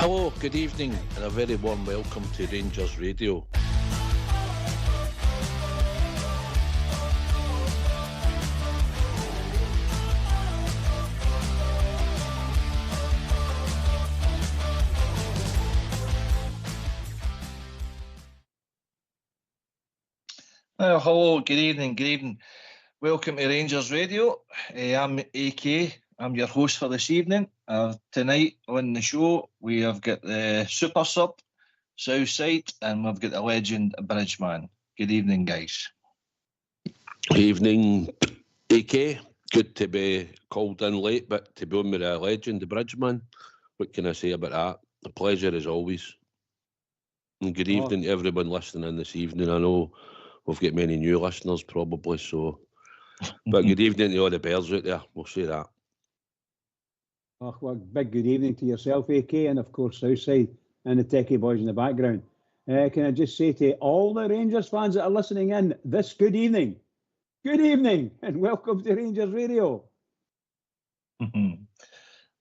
Hello, good evening, and a very warm welcome to Rangers Radio. Hello, good evening. Welcome to Rangers Radio. I'm AK. I'm your host for this evening. Tonight on the show, we have got the Super Sub, Southside, and we've got the legend, Bridgeman. Good evening, guys. Evening, AK. Good to be called in late, but to be on with a legend, the Bridgeman. What can I say about that? A pleasure as always. And good evening to everyone listening in this evening. I know we've got many new listeners probably, so... But good evening to all the Bears out there, we'll say that. Oh, well, big good evening to yourself, AK, and of course Southside and the techie boys in the background. Can I just say to all the Rangers fans that are listening in this good evening, and welcome to Rangers Radio.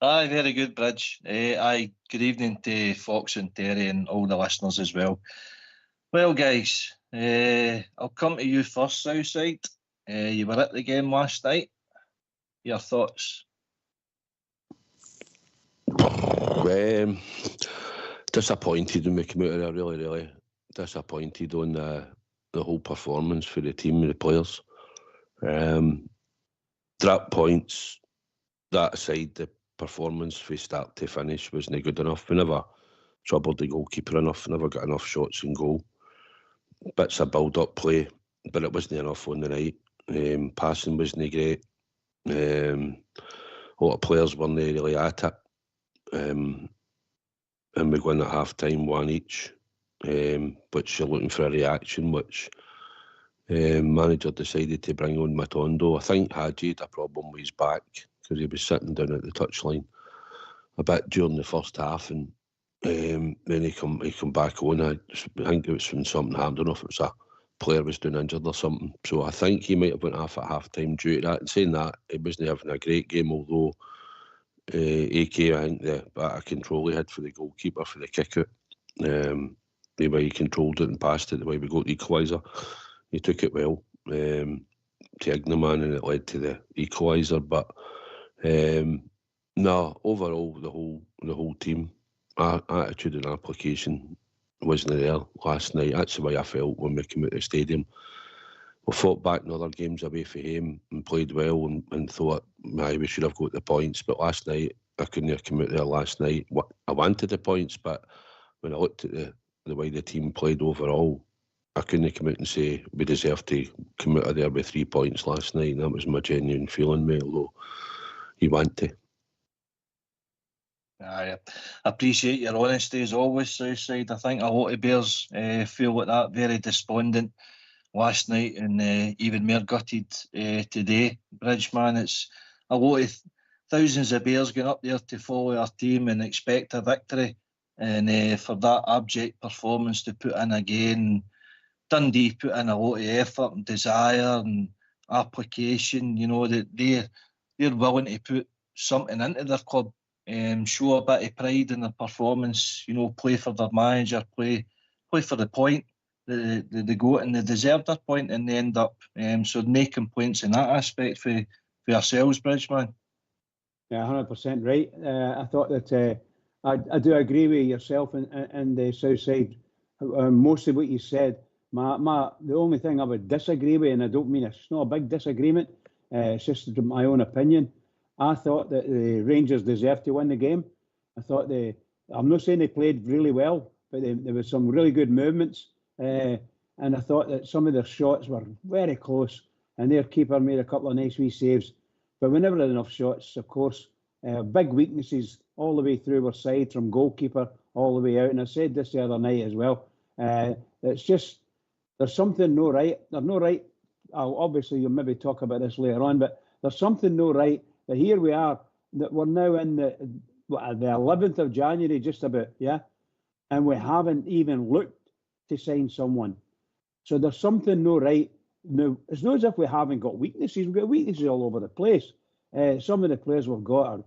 Aye, very good, Bridge. Aye, good evening to Fox and Terry and all the listeners as well. Well, guys, I'll come to you first, Southside. You were at the game last night. Your thoughts? Disappointed when we came out of there, really disappointed on the whole performance for the team and the players. Drop points, that aside, the performance from start to finish wasn't good enough. We never troubled the goalkeeper enough, never got enough shots in goal. Bits of build-up play, but it wasn't enough on the night. Passing wasn't great. A lot of players weren't really at it. And we won at half-time, one each, which you're looking for a reaction, which manager decided to bring on Matondo. I think Hadji had a problem with his back because he was sitting down at the touchline a bit during the first half, and then he come back on. I think it was when something happened. I don't know if it was a player was doing injured or something. So I think he might have went off at half-time due to that. And saying that, he wasn't having a great game, although AK, I think the bit of control he had for the goalkeeper for the kick-out, the way he controlled it and passed it, the way we got the equaliser, he took it well to Ignaman, and it led to the equaliser. But no, overall the whole team attitude and application wasn't there last night. That's the way I felt when we came out of the stadium. We fought back in other games away from him and played well and thought, we should have got the points. But last night, I couldn't have come out there last night. I wanted the points, but when I looked at the way the team played overall, I couldn't come out and say we deserved to come out of there with 3 points last night. And that was my genuine feeling, mate, although you want to. I appreciate your honesty as always, Southside. I think a lot of Bears feel like that, very despondent last night, and even more gutted today. Bridgeman, it's a lot of thousands of Bears going up there to follow our team and expect a victory, and for that abject performance to put in again. Dundee put in a lot of effort and desire and application. You know that they're willing to put something into their club. Show a bit of pride in their performance, play for their manager, play for the point. They go and they deserve their point and they end up. So no complaints in that aspect for ourselves, Bridgeman. Yeah, 100% right. I thought that I do agree with yourself and the Southside. Most of what you said. The only thing I would disagree with, and I don't mean it's not a big disagreement, it's just my own opinion. I thought that the Rangers deserved to win the game. I thought I'm not saying they played really well, but there was some really good movements. And I thought that some of their shots were very close, and their keeper made a couple of nice wee saves. But we never had enough shots, of course. Big weaknesses all the way through our side, from goalkeeper all the way out. And I said this the other night as well. It's just, there's something no right. There's no right. Obviously, you'll maybe talk about this later on, but there's something no right. But here we are, that we're now in the 11th of January, just about, yeah? And we haven't even looked to sign someone. So there's something no right. Now, it's not as if we haven't got weaknesses. We've got weaknesses all over the place. Some of the players we've got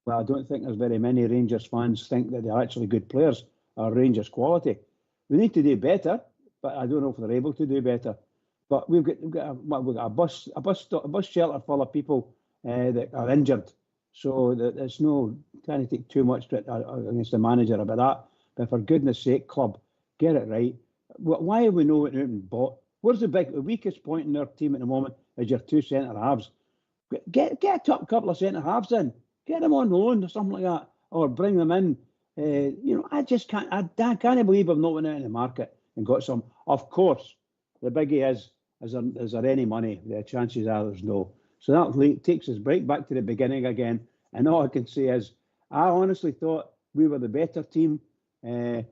Well, I don't think there's very many Rangers fans think that they're actually good players or Rangers quality. We need to do better, but I don't know if they're able to do better. But we've got a bus shelter full of people that are injured, so that it's no can't take too much against the manager about that. But for goodness sake, club, get it right. Why have we not bought? Where's the weakest point in our team at the moment? Is your two centre halves. Get a couple of centre halves in. Get them on loan or something like that, or bring them in. I just can't. I can't believe I've not went out in the market and got some. Of course, the biggie is there any money? The chances are there's no. So that takes us right back to the beginning again. And all I can say is, I honestly thought we were the better team. Played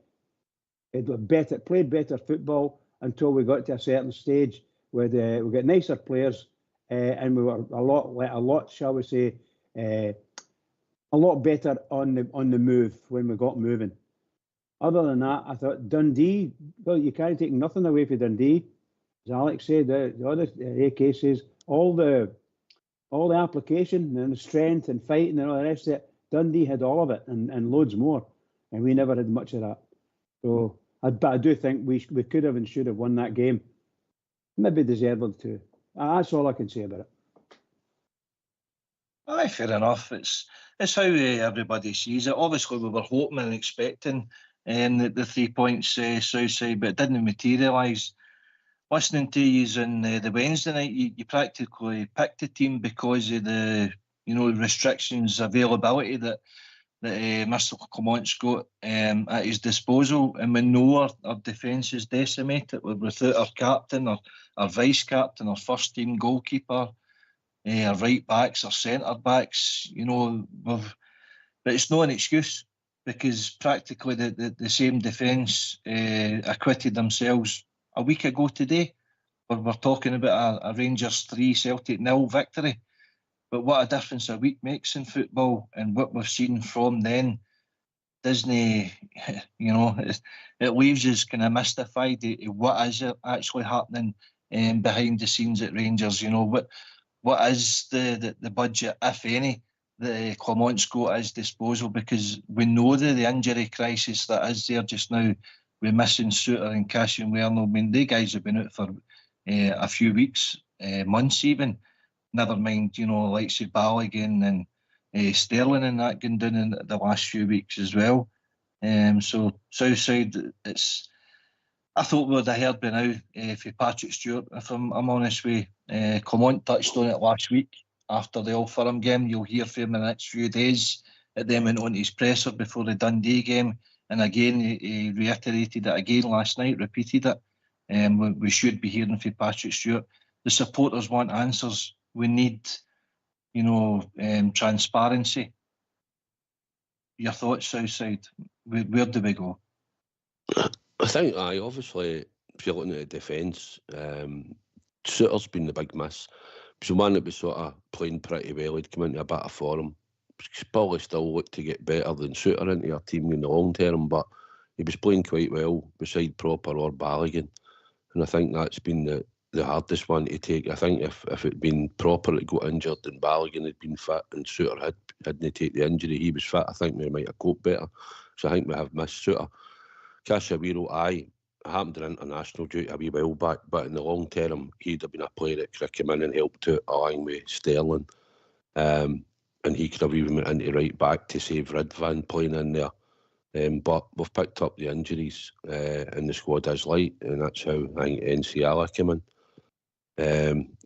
better football until we got to a certain stage where we got nicer players, and we were a lot, shall we say, a lot better on the move when we got moving. Other than that, I thought Dundee. Well, you can't take nothing away from Dundee. As Alex said, the other AK says all the application and the strength and fighting and all the rest of it. Dundee had all of it and loads more, and we never had much of that. So, but I do think we could have and should have won that game. Maybe deserved to. That's all I can say about it. Aye, fair enough. It's how everybody sees it. Obviously, we were hoping and expecting the 3 points Southside, but it didn't materialise. Listening to you on the Wednesday night, you practically picked the team because of the restrictions, availability that Mr. Clement's got at his disposal, and we know our defence is decimated without our captain, our vice captain, our first team goalkeeper, our right backs, our centre backs. But it's not an excuse, because practically the same defence acquitted themselves a week ago today. We're talking about a Rangers 3 Celtic 0 victory. But what a difference a week makes in football, and what we've seen from then, Disney, it leaves us kind of mystified what is actually happening behind the scenes at Rangers. What is the budget, if any, that Clement's got at his disposal? Because we know the injury crisis that is there just now. We're missing Suter and Cashin Werner. I mean, they guys have been out for a few weeks, months even. Never mind, likes of Balogun and Sterling and that going down in the last few weeks as well. So Southside, I thought we would have heard by now for Patrick Stewart, if I'm honest with you. Clement touched on it last week after the Old Firm game. You'll hear from him in the next few days. It then went on his presser before the Dundee game. And again, he reiterated it again last night, repeated it. We should be hearing from Patrick Stewart. The supporters want answers. We need, transparency. Your thoughts, Southside? Where do we go? I think, obviously, if you're looking at the defence, Suter's been the big miss. He was the one that was sort of playing pretty well. He'd come into a bit of form. He's probably still looked to get better than Suter into your team in the long term, but he was playing quite well beside Proper or Balogun. And I think that's been the hardest one to take. I think if it had been Proper that got injured and Balogun had been fit and Suter hadn't take the injury, he was fit, I think we might have coped better. So I think we have missed Suter. Cashin happened in international duty a wee while back, but in the long term, he'd have been a player that could have come in and helped out along with Sterling. And he could have even went into right back to save Ridvan playing in there. But we've picked up the injuries and the squad is light, and that's how I think NCL came in.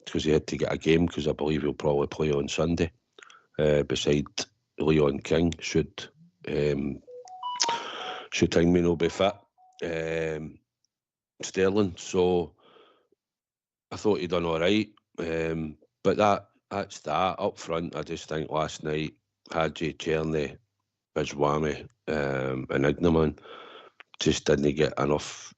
Because he had to get a game, because I believe he'll probably play on Sunday beside Leon King, should Hingman not be fit. Sterling. So I thought he'd done all right. But that's that. Up front, I just think last night, Hadji, Cherny, Bijwami and Ignaman just didn't get enough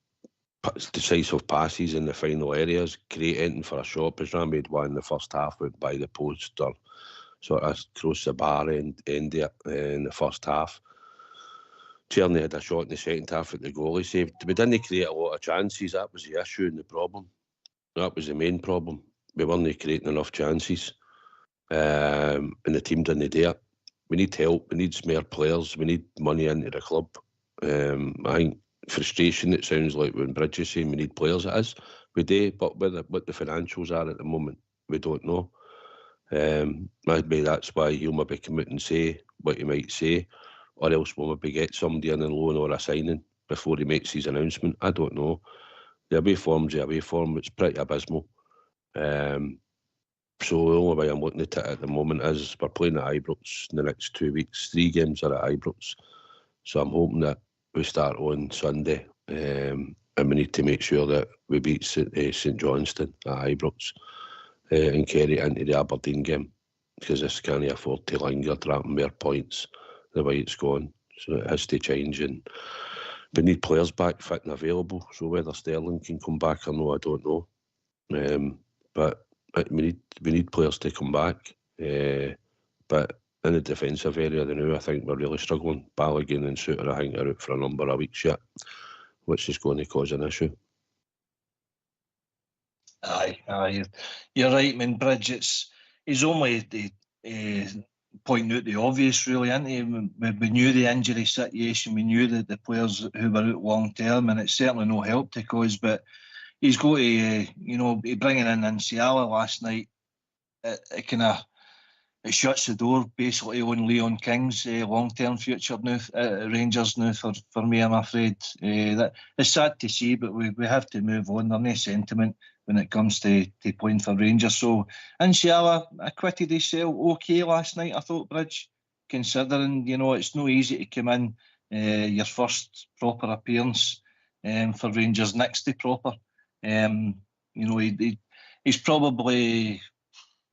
decisive passes in the final areas, creating for a shot. Bijwami made one in the first half, went by the post or sort of crossed the bar and ended it in the first half. Cherny had a shot in the second half that the goalie saved. We didn't create a lot of chances. That was the issue and the problem. That was the main problem. We weren't creating enough chances. And the team didn't do it. we need help. We need more players. We need money into the club. I think frustration, it sounds like when Bridge is saying we need players, it is. We do, but what the financials are at the moment, we don't know. Maybe that's why he'll maybe come out and say what he might say, or else we'll maybe get somebody in loan or a signing before he makes his announcement. I don't know. The away form's the away form. It's pretty abysmal. So the only way I'm looking at it at the moment is we're playing at Ibrox in the next 2 weeks. 3 games are at Ibrox. So I'm hoping that we start on Sunday, and we need to make sure that we beat St Johnstone at Ibrox and carry it into the Aberdeen game, because this can't afford to linger dropping more points the way it's going. So it has to change, and we need players back fit and available. So whether Sterling can come back or no, I don't know. But we need players to come back. But in the defensive area, I think we're really struggling. Balogun and Suter, I think, are out for a number of weeks yet, which is going to cause an issue. Aye, you're right, man. Bridge, he's only pointing out the obvious, really, isn't he? We knew the injury situation, we knew that the players who were out long term, and it's certainly no help to cause. But he's got to, bringing in Nsiala last night, it kind of shuts the door basically on Leon King's long-term future now at Rangers now for me, I'm afraid. That it's sad to see, but we have to move on. There's no sentiment when it comes to playing for Rangers. So Nsiala acquitted himself okay last night, I thought, Bridge, considering, it's no easy to come in your first proper appearance for Rangers, next to proper. He's probably...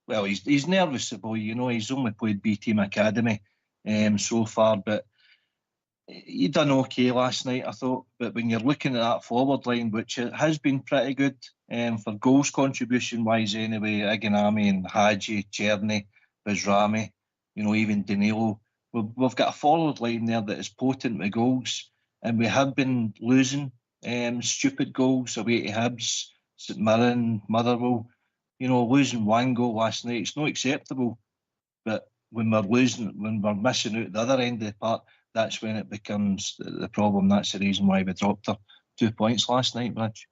Well, he's nervous, the boy. He's only played B Team Academy so far, but he done okay last night, I thought. But when you're looking at that forward line, which has been pretty good for goals contribution-wise anyway, Iganami and Hadji, Cherny, Bizrami, even Danilo, we've got a forward line there that is potent with goals, and we have been losing stupid goals away to Hibs, St Mirren, Motherwell. Losing 1 goal last night, it's not acceptable. But when we're missing out the other end of the park, that's when it becomes the problem. That's the reason why we dropped her 2 points last night, Bridge.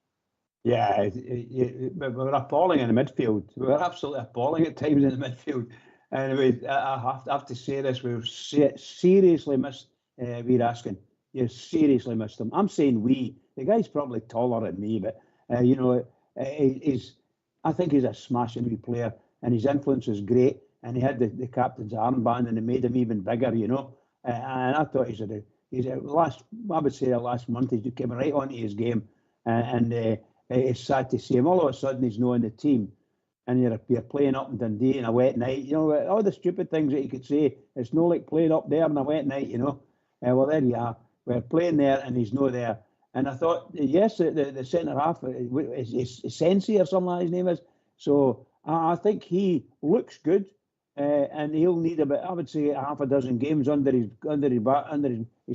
Yeah, we were appalling in the midfield. We were absolutely appalling at times in the midfield. And I have to say this, we've seriously missed Weir Askin. You seriously missed him. I'm saying we. The guy's probably taller than me, but, I think he's a smashing wee player, and his influence was great, and he had the captain's armband, and it made him even bigger, and I thought I would say the last month he came right onto his game, and it's sad to see him. All of a sudden he's not in the team, and you're playing up in Dundee on a wet night, all the stupid things that you could say. It's no like playing up there on a wet night, well, there you are. We're playing there, and he's not there. And I thought, yes, the centre half is Sensi or something like his name is. So I think he looks good, and he'll need about, I would say, half a dozen games under his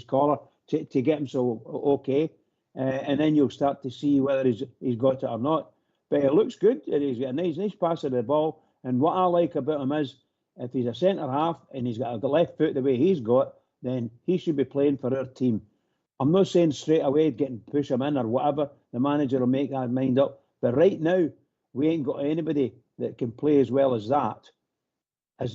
collar to get him so okay, and then you'll start to see whether he's got it or not. But it looks good, and he's got a nice pass of the ball. And what I like about him is, if he's a centre half and he's got a left foot the way he's got, then he should be playing for our team. I'm not saying straight away push him in or whatever. The manager will make that mind up. But right now, we ain't got anybody that can play as well as that,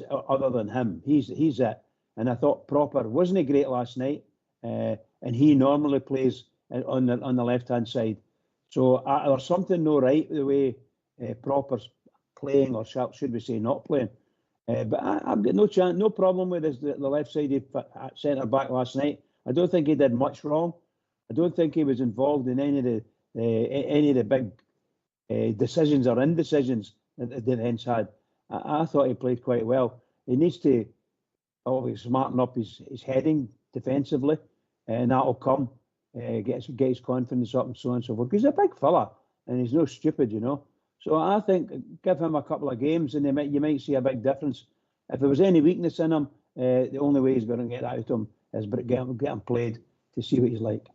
other than him. He's it. And I thought Proper wasn't he great last night, and he normally plays on the left hand side. So there's something no right with the way Proper's playing, or should we say not playing. But I've got no problem with the left-sided centre back last night. I don't think he did much wrong. I don't think he was involved in any of the big decisions or indecisions that the defence had. I thought he played quite well. He needs to obviously smarten up his heading defensively, and that'll come. Get his confidence up and so on and so forth. He's a big fella, and he's no stupid, So I think give him a couple of games, and you might see a big difference. If there was any weakness in him, the only way he's going to get that out of him is get him played to see what he's like.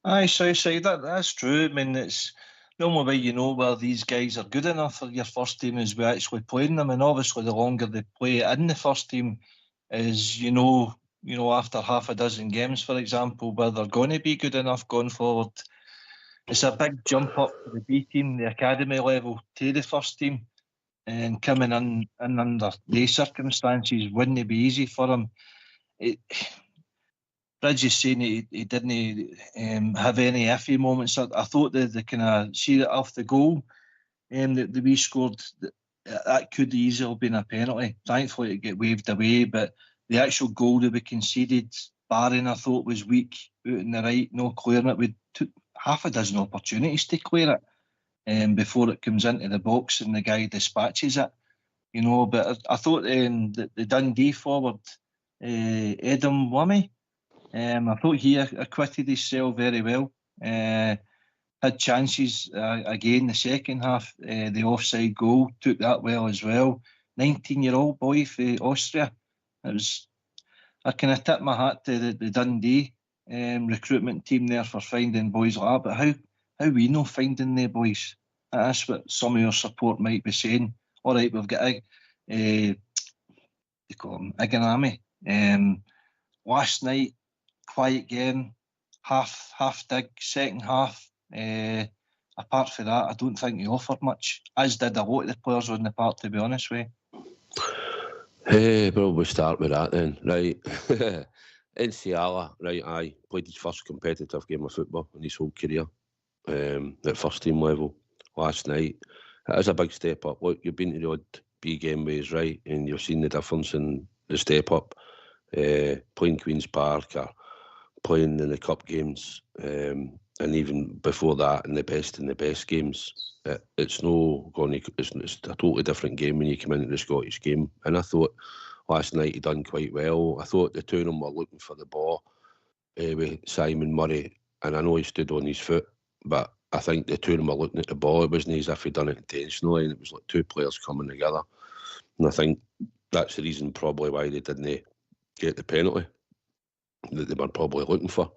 Aye, so that's true. I mean, the only way you know whether these guys are good enough for your first team is by actually playing them, and obviously the longer they play in the first team is, you know, after half a dozen games, for example, whether they're going to be good enough going forward. It's a big jump up for the B team, the academy level, to the first team, and coming in under these circumstances wouldn't be easy for him. Bridge is saying he didn't have any iffy moments. I thought the kind of see it off the goal that we scored, that could easily have been a penalty. Thankfully it got waved away, but the actual goal that we conceded, Barron, I thought was weak out in the right, no clearing it. We took half a dozen opportunities to clear it before it comes into the box and the guy dispatches it, you know. But I thought the Dundee forward, Adam Wummy, I thought he acquitted himself very well. Had chances again the second half. The offside goal, took that well as well. 19-year-old boy for Austria. I kind of tip my hat to the Dundee recruitment team there for finding boys like that. But how we know finding the boys? That's what some of your support might be saying. All right, we've got they call him Iganami. Last night, quiet game, half dig, second half. Apart from that, I don't think he offered much, as did a lot of the players on the park, to be honest with you. Probably start with that then, right? Nsiala, right, played his first competitive game of football in his whole career at first team level last night. It is a big step up. Look, you've been to the odd B game ways, right, and you've seen the difference in the step up. Playing Queen's Park or playing in the cup games, and even before that in the best games, it's a totally different game when you come into the Scottish game. And I thought last night he done quite well. I thought the two of them were looking for the ball with Simon Murray, and I know he stood on his foot, but I think the two of them were looking at the ball. It wasn't as if he'd done it intentionally, and it was like two players coming together. And I think that's the reason probably why they didn't get the penalty that they were probably looking for.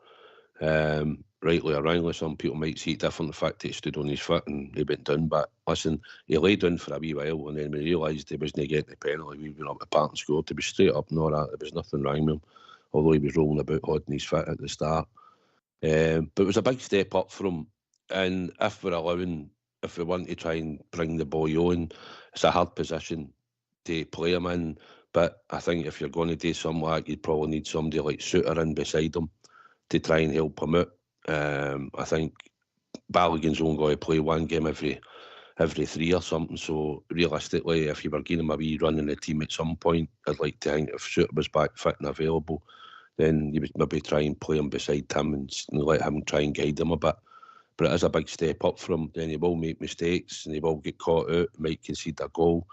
Rightly or wrongly, some people might see it different, the fact that he stood on his foot and he went down. But listen, he lay down for a wee while, and then when he realised he wasn't getting the penalty, we went up the park and scored. To be straight up and all that, there was nothing wrong with him, although he was rolling about holding his foot at the start. But it was a big step up for him. And if we want to try and bring the boy on, it's a hard position to play him in. But I think if you're going to do something like that, you'd probably need somebody like Suter in beside him to try and help him out. I think Balogun's only going to play one game every 3 or something. So realistically, if you were giving him a wee run in the team at some point, I'd like to think if Suter was back fit and available, then you would maybe try and play him beside him and let him try and guide him a bit. But it is a big step up for him. Then he will make mistakes and he will get caught out, might concede a goal.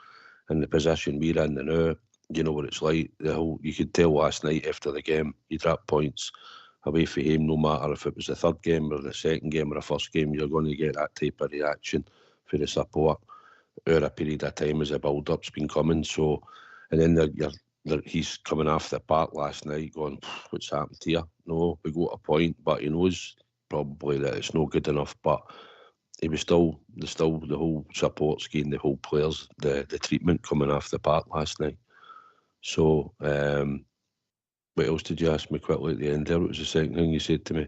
In the position we're in now, you know what it's like. You could tell last night after the game, he dropped points away from him, no matter if it was the third game or the second game or the first game, you're going to get that type of reaction for the support over a period of time as the build-up's been coming. So, and then he's coming off the park last night going, what's happened here? No, we got a point, but he knows probably that it's no good enough. But he was still the whole support scheme, the whole players, the treatment coming off the park last night. So, what else did you ask me quickly at the end there? What was the second thing you said to me?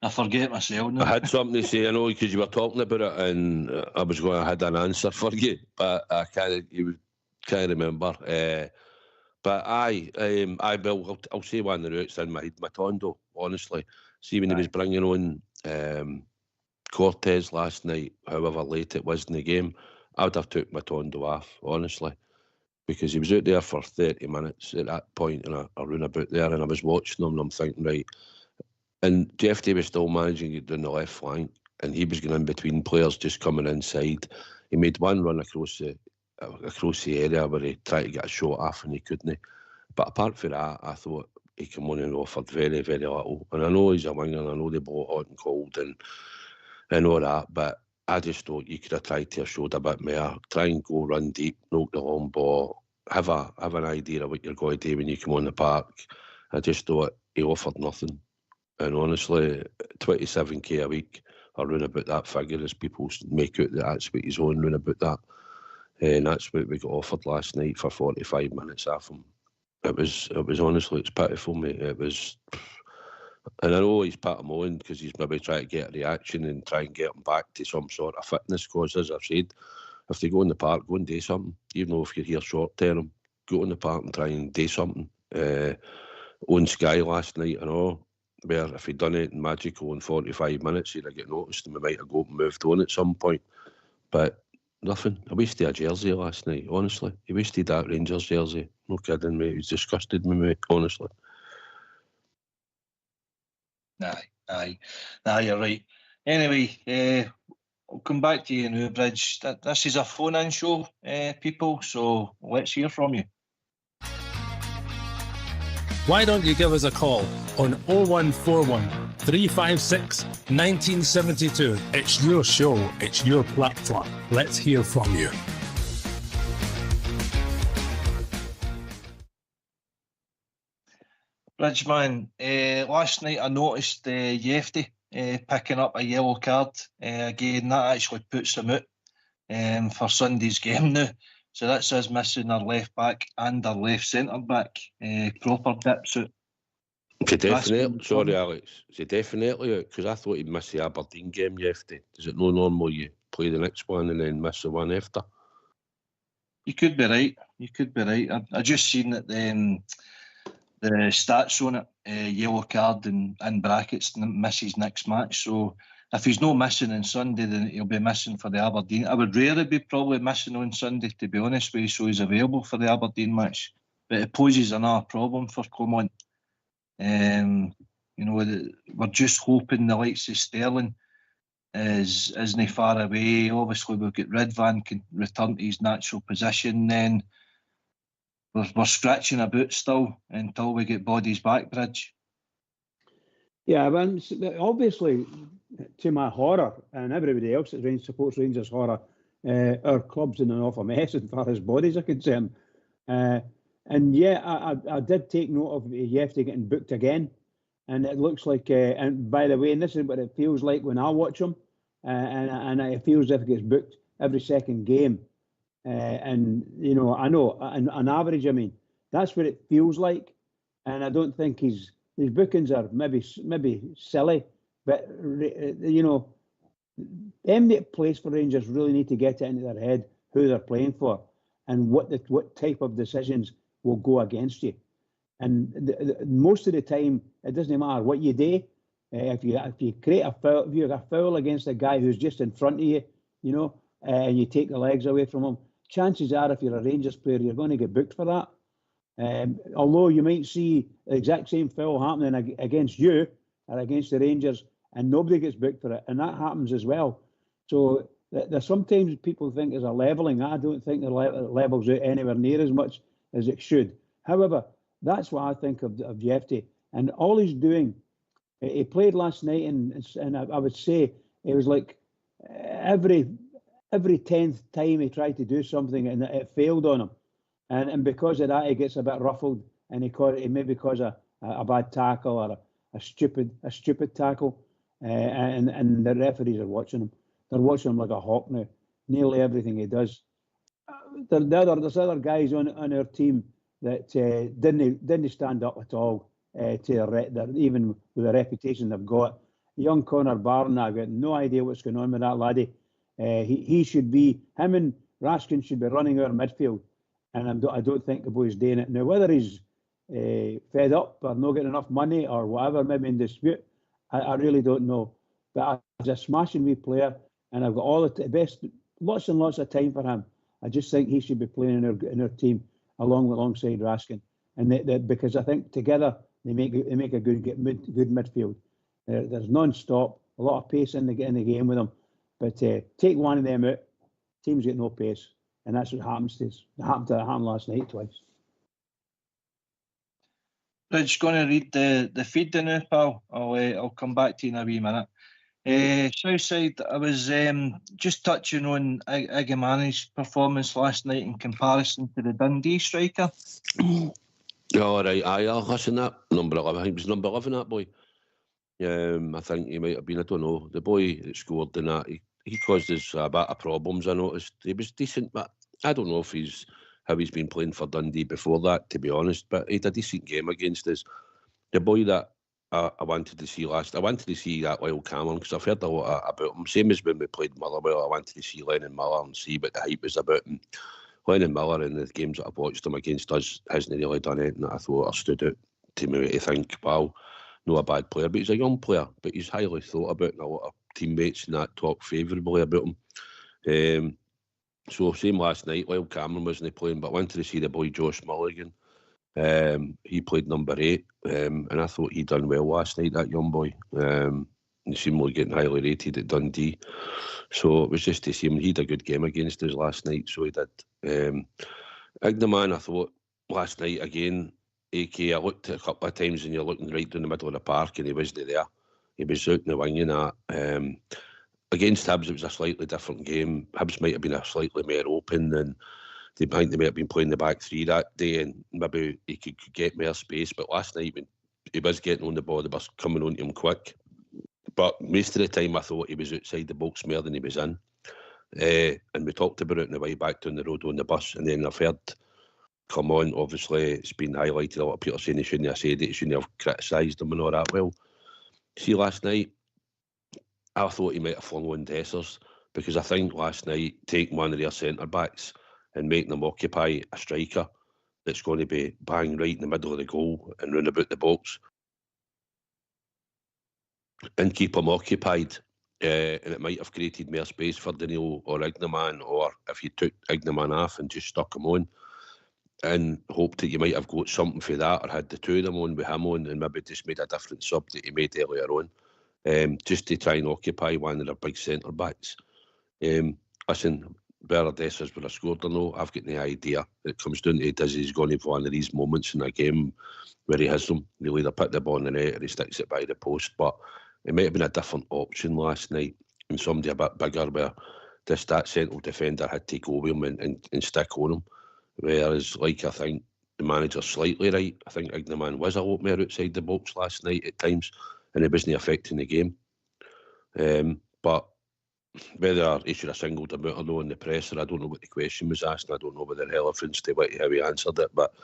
I forget myself now. I had something to say, I know, because you were talking about it, and I had an answer for you, but I can't remember. But I'll say one of the routes in my head, Matondo, honestly. See, when he was bringing on Cortez last night, however late it was in the game, I would have took Matondo off, honestly, because he was out there for 30 minutes at that point and I ran about there and I was watching him and I'm thinking, right. And Jeff Day was still managing it down the left flank and he was going in between players just coming inside. He made one run across the area where he tried to get a shot off and he couldn't. But apart from that, I thought he came on and offered very, very little. And I know he's a winger and I know they blow hot and cold and all that, but I just thought you could have tried to have showed a bit more. Try and go run deep, knock the long ball, have an idea of what you're going to do when you come on the park. I just thought he offered nothing. And honestly, 27k a week or round about that figure, as people make out that that's what he's on, round about that. And that's what we got offered last night for 45 minutes off him. It was honestly, it's pitiful, mate. It was, and I know he's put him on because he's maybe trying to get a reaction and try and get him back to some sort of fitness. Because as I've said, if they go in the park, go and do something. Even though if you're here short term, go in the park and try and do something. On Sky last night and all, where if he'd done anything magical in 45 minutes, he'd have got noticed and we might have got moved on at some point. But nothing. I wasted a jersey last night, honestly. He wasted that Rangers jersey. No kidding, mate. He's disgusted me, mate, honestly. Aye, you're right. Anyway, I'll come back to you now, Bridge. This is a phone-in show, people, so let's hear from you. Why don't you give us a call on 0141 356 1972. It's your show, it's your platform. Let's hear from you. Bridgeman, last night I noticed Yefty picking up a yellow card. Again, that actually puts him out for Sunday's game now. So that's us missing our left back and our left centre back. Proper dips out. Is he definitely, sorry Alex, is he definitely out? Because I thought he'd miss the Aberdeen game, Yefty. Is it no normal you play the next one and then miss the one after? You could be right. I just seen that the stats on it, yellow card in brackets, misses next match. So if he's not missing on Sunday, then he'll be missing for the Aberdeen. I would rather be probably missing on Sunday, to be honest with you, so he's available for the Aberdeen match. But it poses another problem for Clement. We're just hoping the likes of Sterling isn't far away. Obviously, we've got Redvan can return to his natural position. Then we're scratching about still until we get bodies back, Bridge. Yeah, but obviously, to my horror and everybody else that supports Rangers horror, our club's in an awful mess as far as bodies are concerned. And yeah, I did take note of Yefty getting booked again, and it looks like. And by the way, and this is what it feels like when I watch him, and it feels as if it gets booked every second game. And you know, I know on average, I mean, that's what it feels like, and I don't think his bookings are maybe silly, but you know, them that plays for Rangers really need to get it into their head who they're playing for and what type of decisions will go against you. And most of the time, it doesn't matter what you do. If you create a foul, if you have a foul against a guy who's just in front of you, you know, and you take the legs away from him, chances are, if you're a Rangers player, you're going to get booked for that. Although you might see the exact same foul happening against you or against the Rangers, and nobody gets booked for it, and that happens as well. So there's sometimes people think there's a levelling. I don't think the levels out anywhere near as much as it should. However, that's what I think of Yefty, and all he's doing. He played last night, and I would say it was like every 10th time he tried to do something and it failed on him, and because of that he gets a bit ruffled, and he maybe cause a bad tackle or a stupid tackle, and the referees are watching him. They're watching him like a hawk now. Nearly everything he does. There's other guys on our team that didn't stand up at all even with the reputation they've got. Young Connor Barron, I've got no idea what's going on with that laddie. He should be, him and Raskin should be running our midfield, and I don't think the boy's doing it. Now, whether he's fed up or not getting enough money or whatever, maybe in dispute, I really don't know. But as a smashing wee player, and I've got all the best, lots and lots of time for him. I just think he should be playing in our team alongside Raskin, and because I think together they make a good midfield. There's non-stop, a lot of pace in the game with them, but take one of them out, teams get no pace, and that's what happens to us. It happened last night twice. Rich, going to read the feed now, pal. I'll come back to you in a wee minute. Southside, I was just touching on Igamani's performance last night in comparison to the Dundee striker. All right, listen, that number 11, I think it was number 11, that boy. I think he might have been, I don't know, the boy that scored in that, he caused us a bit of problems, I noticed. He was decent, but I don't know if how he's been playing for Dundee before that, to be honest, but he had a decent game against us. The boy that I wanted to see I wanted to see that Lyle Cameron, because I've heard a lot about him. Same as when we played Motherwell, I wanted to see Lennon Miller and see what the hype was about him. Lennon Miller, in the games that I've watched him against us, hasn't really done anything that I thought or stood out to me to think, wow, not a bad player. But he's a young player, but he's highly thought about, and a lot of teammates and that talk favourably about him. So same last night, Lyle Cameron wasn't playing, but I wanted to see the boy Josh Mulligan. He played number 8, and I thought he done well last night, that young boy. He seemed like getting highly rated at Dundee. So it was just to see him. He had a good game against us last night, so he did. Ignaman, I thought, last night again, AK, I looked at a couple of times and you're looking right down the middle of the park and he wasn't there. He was out in the wing and that. Against Hibs, it was a slightly different game. Hibs might have been a slightly more open, and they might have been playing the back three that day, and maybe he could get more space. But last night, when he was getting on the ball, they was coming on to him quick. But most of the time, I thought he was outside the box more than he was in. And we talked about it on the way back down the road on the bus, and then I've heard, come on, obviously it's been highlighted, a lot of people saying he shouldn't have said it, he shouldn't have criticised him and all that. Well, see, last night, I thought he might have flung on Dessers, because I think last night, taking one of their centre-backs and making them occupy a striker that's going to be bang right in the middle of the goal and round about the box and keep him occupied, and it might have created more space for Danilo or Ignaman, or if you took Ignaman off and just stuck him on and hoped that you might have got something for that, or had the two of them on with him on and maybe just made a different sub that he made earlier on, just to try and occupy one of their big centre-backs. Listen, whether Dessers would have scored or no, I've got no idea. It comes down to does he's going to have one of these moments in a game where he has them. He'll either put the ball in the net or he sticks it by the post. But it might have been a different option last night, and somebody a bit bigger where that central defender had to go with him and stick on him. Whereas, like, I think the manager's slightly right. I think Ignaman was a lot more outside the box last night at times, and it wasn't affecting the game. But whether he should have singled him out or no in the presser, I don't know what the question was asked, and I don't know whether relevance to how he answered it. But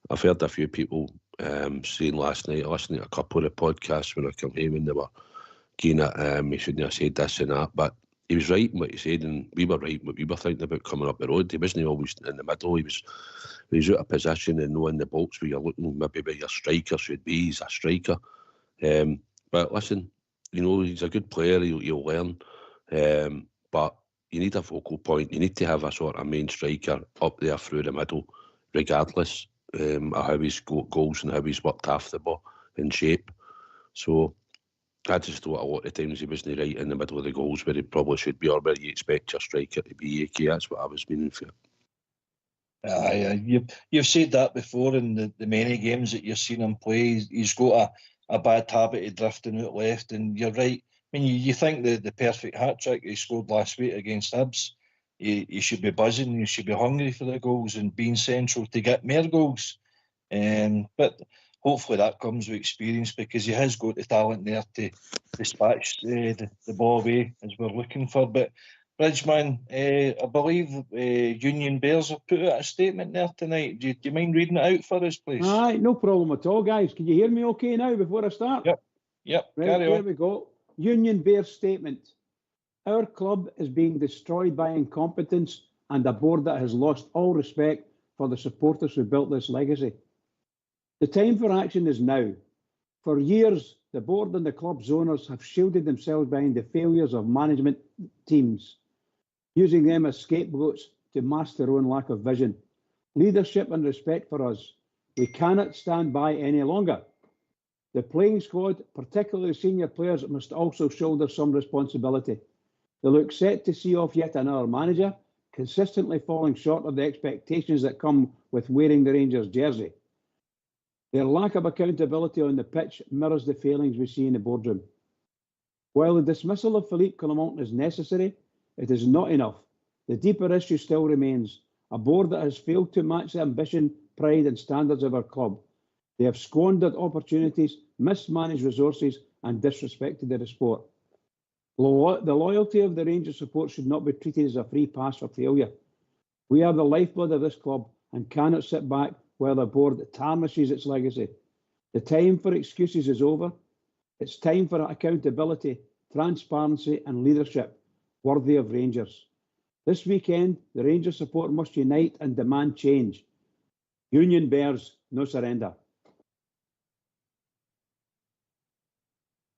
I've heard a few people saying last night, I listened to a couple of the podcasts when I came home, and they were keen at he shouldn't have said this and that. But he was right in what he said, and we were right in what we were thinking about coming up the road. He wasn't always in the middle. He was out of position and no in the box where you're looking maybe where your striker should be. He's a striker. But listen, you know, he's a good player. He'll learn. But you need a focal point. You need to have a sort of main striker up there through the middle, regardless of how he's got goals and how he's worked half the ball in shape. So I just thought a lot of times he wasn't right in the middle of the goals where he probably should be, or where you expect your striker to be. That's what I was meaning for. You've said that before in the many games that you've seen him play. He's got a bad habit of drifting out left, and you're right. I mean, you think the perfect hat-trick he scored last week against Hibs, he should be buzzing, he should be hungry for the goals and being central to get more goals. But hopefully that comes with experience, because he has got the talent there to dispatch the ball away as we're looking for. But Bridgeman, I believe Union Bears have put out a statement there tonight. Do you mind reading it out for us, please? Aye, no problem at all, guys. Can you hear me okay now before I start? Yep. Right, Carry on. here we go. Union Bears statement. Our club is being destroyed by incompetence and a board that has lost all respect for the supporters who built this legacy. The time for action is now. For years, the board and the club's owners have shielded themselves behind the failures of management teams, using them as scapegoats to mask their own lack of vision. Leadership and respect for us. We cannot stand by any longer. The playing squad, particularly senior players, must also shoulder some responsibility. They look set to see off yet another manager, consistently falling short of the expectations that come with wearing the Rangers jersey. Their lack of accountability on the pitch mirrors the failings we see in the boardroom. While the dismissal of Philippe Clement is necessary, it is not enough. The deeper issue still remains. A board that has failed to match the ambition, pride and standards of our club. They have squandered opportunities, mismanaged resources and disrespected the sport. The loyalty of the Rangers support should not be treated as a free pass for failure. We are the lifeblood of this club and cannot sit back while the board tarnishes its legacy. The time for excuses is over. It's time for accountability, transparency and leadership worthy of Rangers. This weekend, the Rangers support must unite and demand change. Union bears, no surrender.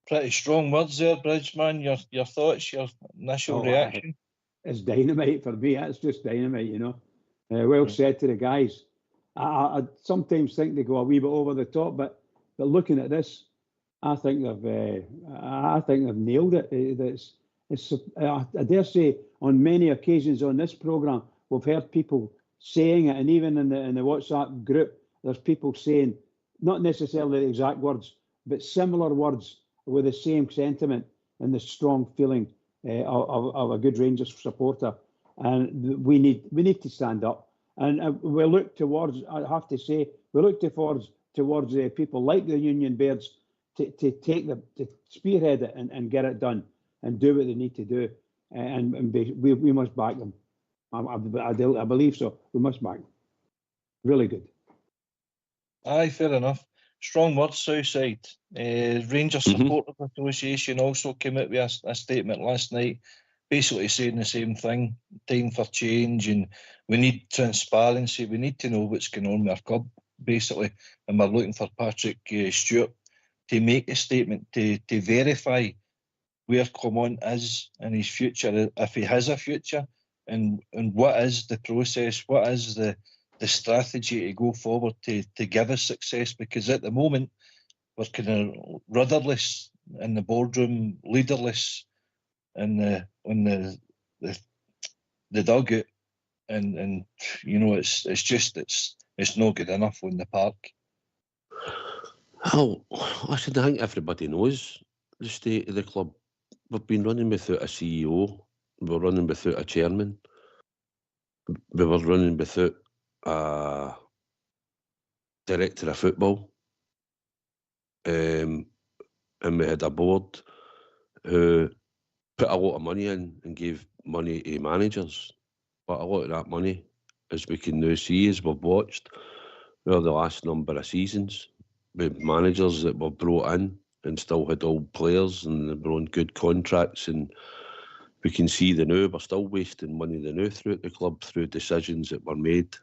Pretty strong words there, Bridgeman. Your thoughts, your initial reaction? It's dynamite for me. It's just dynamite, you know. Well said to the guys. I sometimes think they go a wee bit over the top, but looking at this, I think they've nailed it. I dare say, on many occasions on this programme, we've heard people saying it, and even in the WhatsApp group, there's people saying not necessarily the exact words, but similar words with the same sentiment and the strong feeling of a good Rangers supporter. And we need to stand up. And we look towards, I have to say, towards people like the Union Bears to spearhead it and get it done and do what they need to do. We must back them. I believe so. We must back them. Really good. Aye, fair enough. Strong words, Southside. Rangers Supporters Association also came out with a statement last night, basically saying the same thing. Time for change, and we need transparency. We need to know what's going on with our club, basically. And we're looking for Patrick Stewart to make a statement to verify where Clement is in his future, if he has a future, and what is the process, what is the strategy to go forward to give us success. Because at the moment we're kind of rudderless in the boardroom, leaderless in the dugout, and you know, it's not good enough on the park. Oh, listen, I think everybody knows the state of the club. We've been running without a CEO. We're running without a chairman. We were running without a director of football. And we had a board who put a lot of money in and gave money to managers. But a lot of that money, as we can now see, as we've watched, well, the last number of seasons, with managers that were brought in and still had old players and they were on good contracts, and we can see the now we're still wasting money the now throughout the club through decisions that were made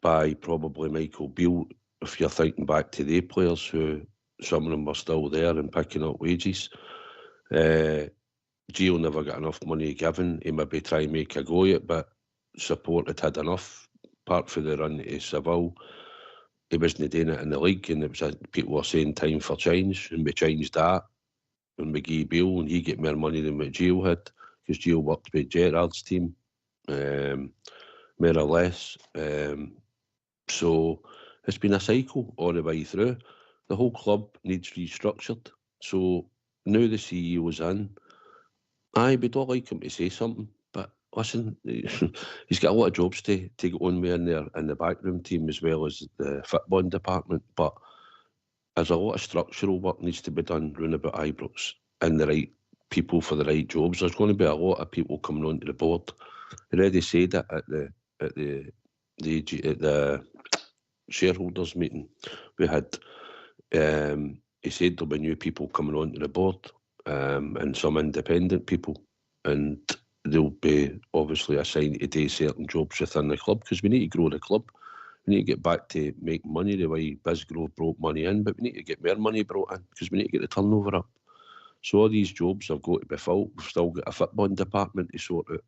by probably Michael Beale. If you're thinking back to the players, who some of them were still there and picking up wages. Gio never got enough money given. He maybe try and make a go at it, but support had enough. Apart from the run to Seville, he wasn't doing it in the league, and it was people were saying time for change, and we changed that. And we gave Beale, and he got more money than what Gio had, because Gio worked with Gerrard's team, more or less. So it's been a cycle all the way through. The whole club needs restructured. So now the CEO's in. Aye, we'd all like him to say something, but listen, he's got a lot of jobs to get on with in there, in the backroom team as well as the football department. But there's a lot of structural work needs to be done round about Ibrox, and the right people for the right jobs. There's going to be a lot of people coming onto the board. He already said it at the shareholders meeting we had. He said there'll be new people coming onto the board, and some independent people, and they'll be obviously assigned to do certain jobs within the club, because we need to grow the club. We need to get back to make money the way Bisgrove brought money in, but we need to get more money brought in, because we need to get the turnover up. So all these jobs have got to be filled. We've still got a football department to sort out.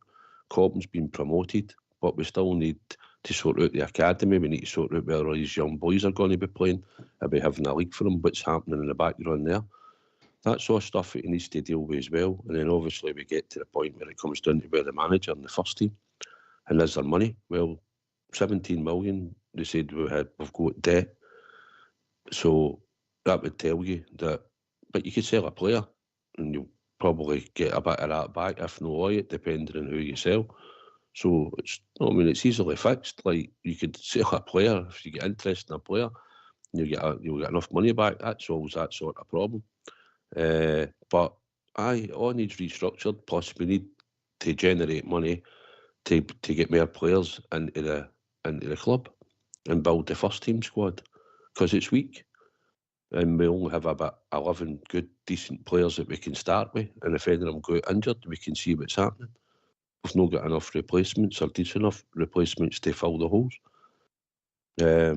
Cobham's been promoted, but we still need to sort out the academy. We need to sort out where all these young boys are going to be playing. Are we having a league for them? What's happening in the background there? That's all stuff that he needs to deal with as well. And then obviously we get to the point where it comes down to where the manager and the first team, and is there money? Well, 17 million, they said we've got debt. So that would tell you that, but you could sell a player and you'll probably get a bit of that back, if not all it, depending on who you sell. So it's easily fixed. Like, you could sell a player if you get interest in a player, and you'll get enough money back. That's always that sort of problem. But all needs restructured. Plus, we need to generate money to get more players into the club and build the first team squad, because it's weak. And we only have about 11 good, decent players that we can start with. And if any of them go injured, we can see what's happening. We've not got enough replacements or decent enough replacements to fill the holes. A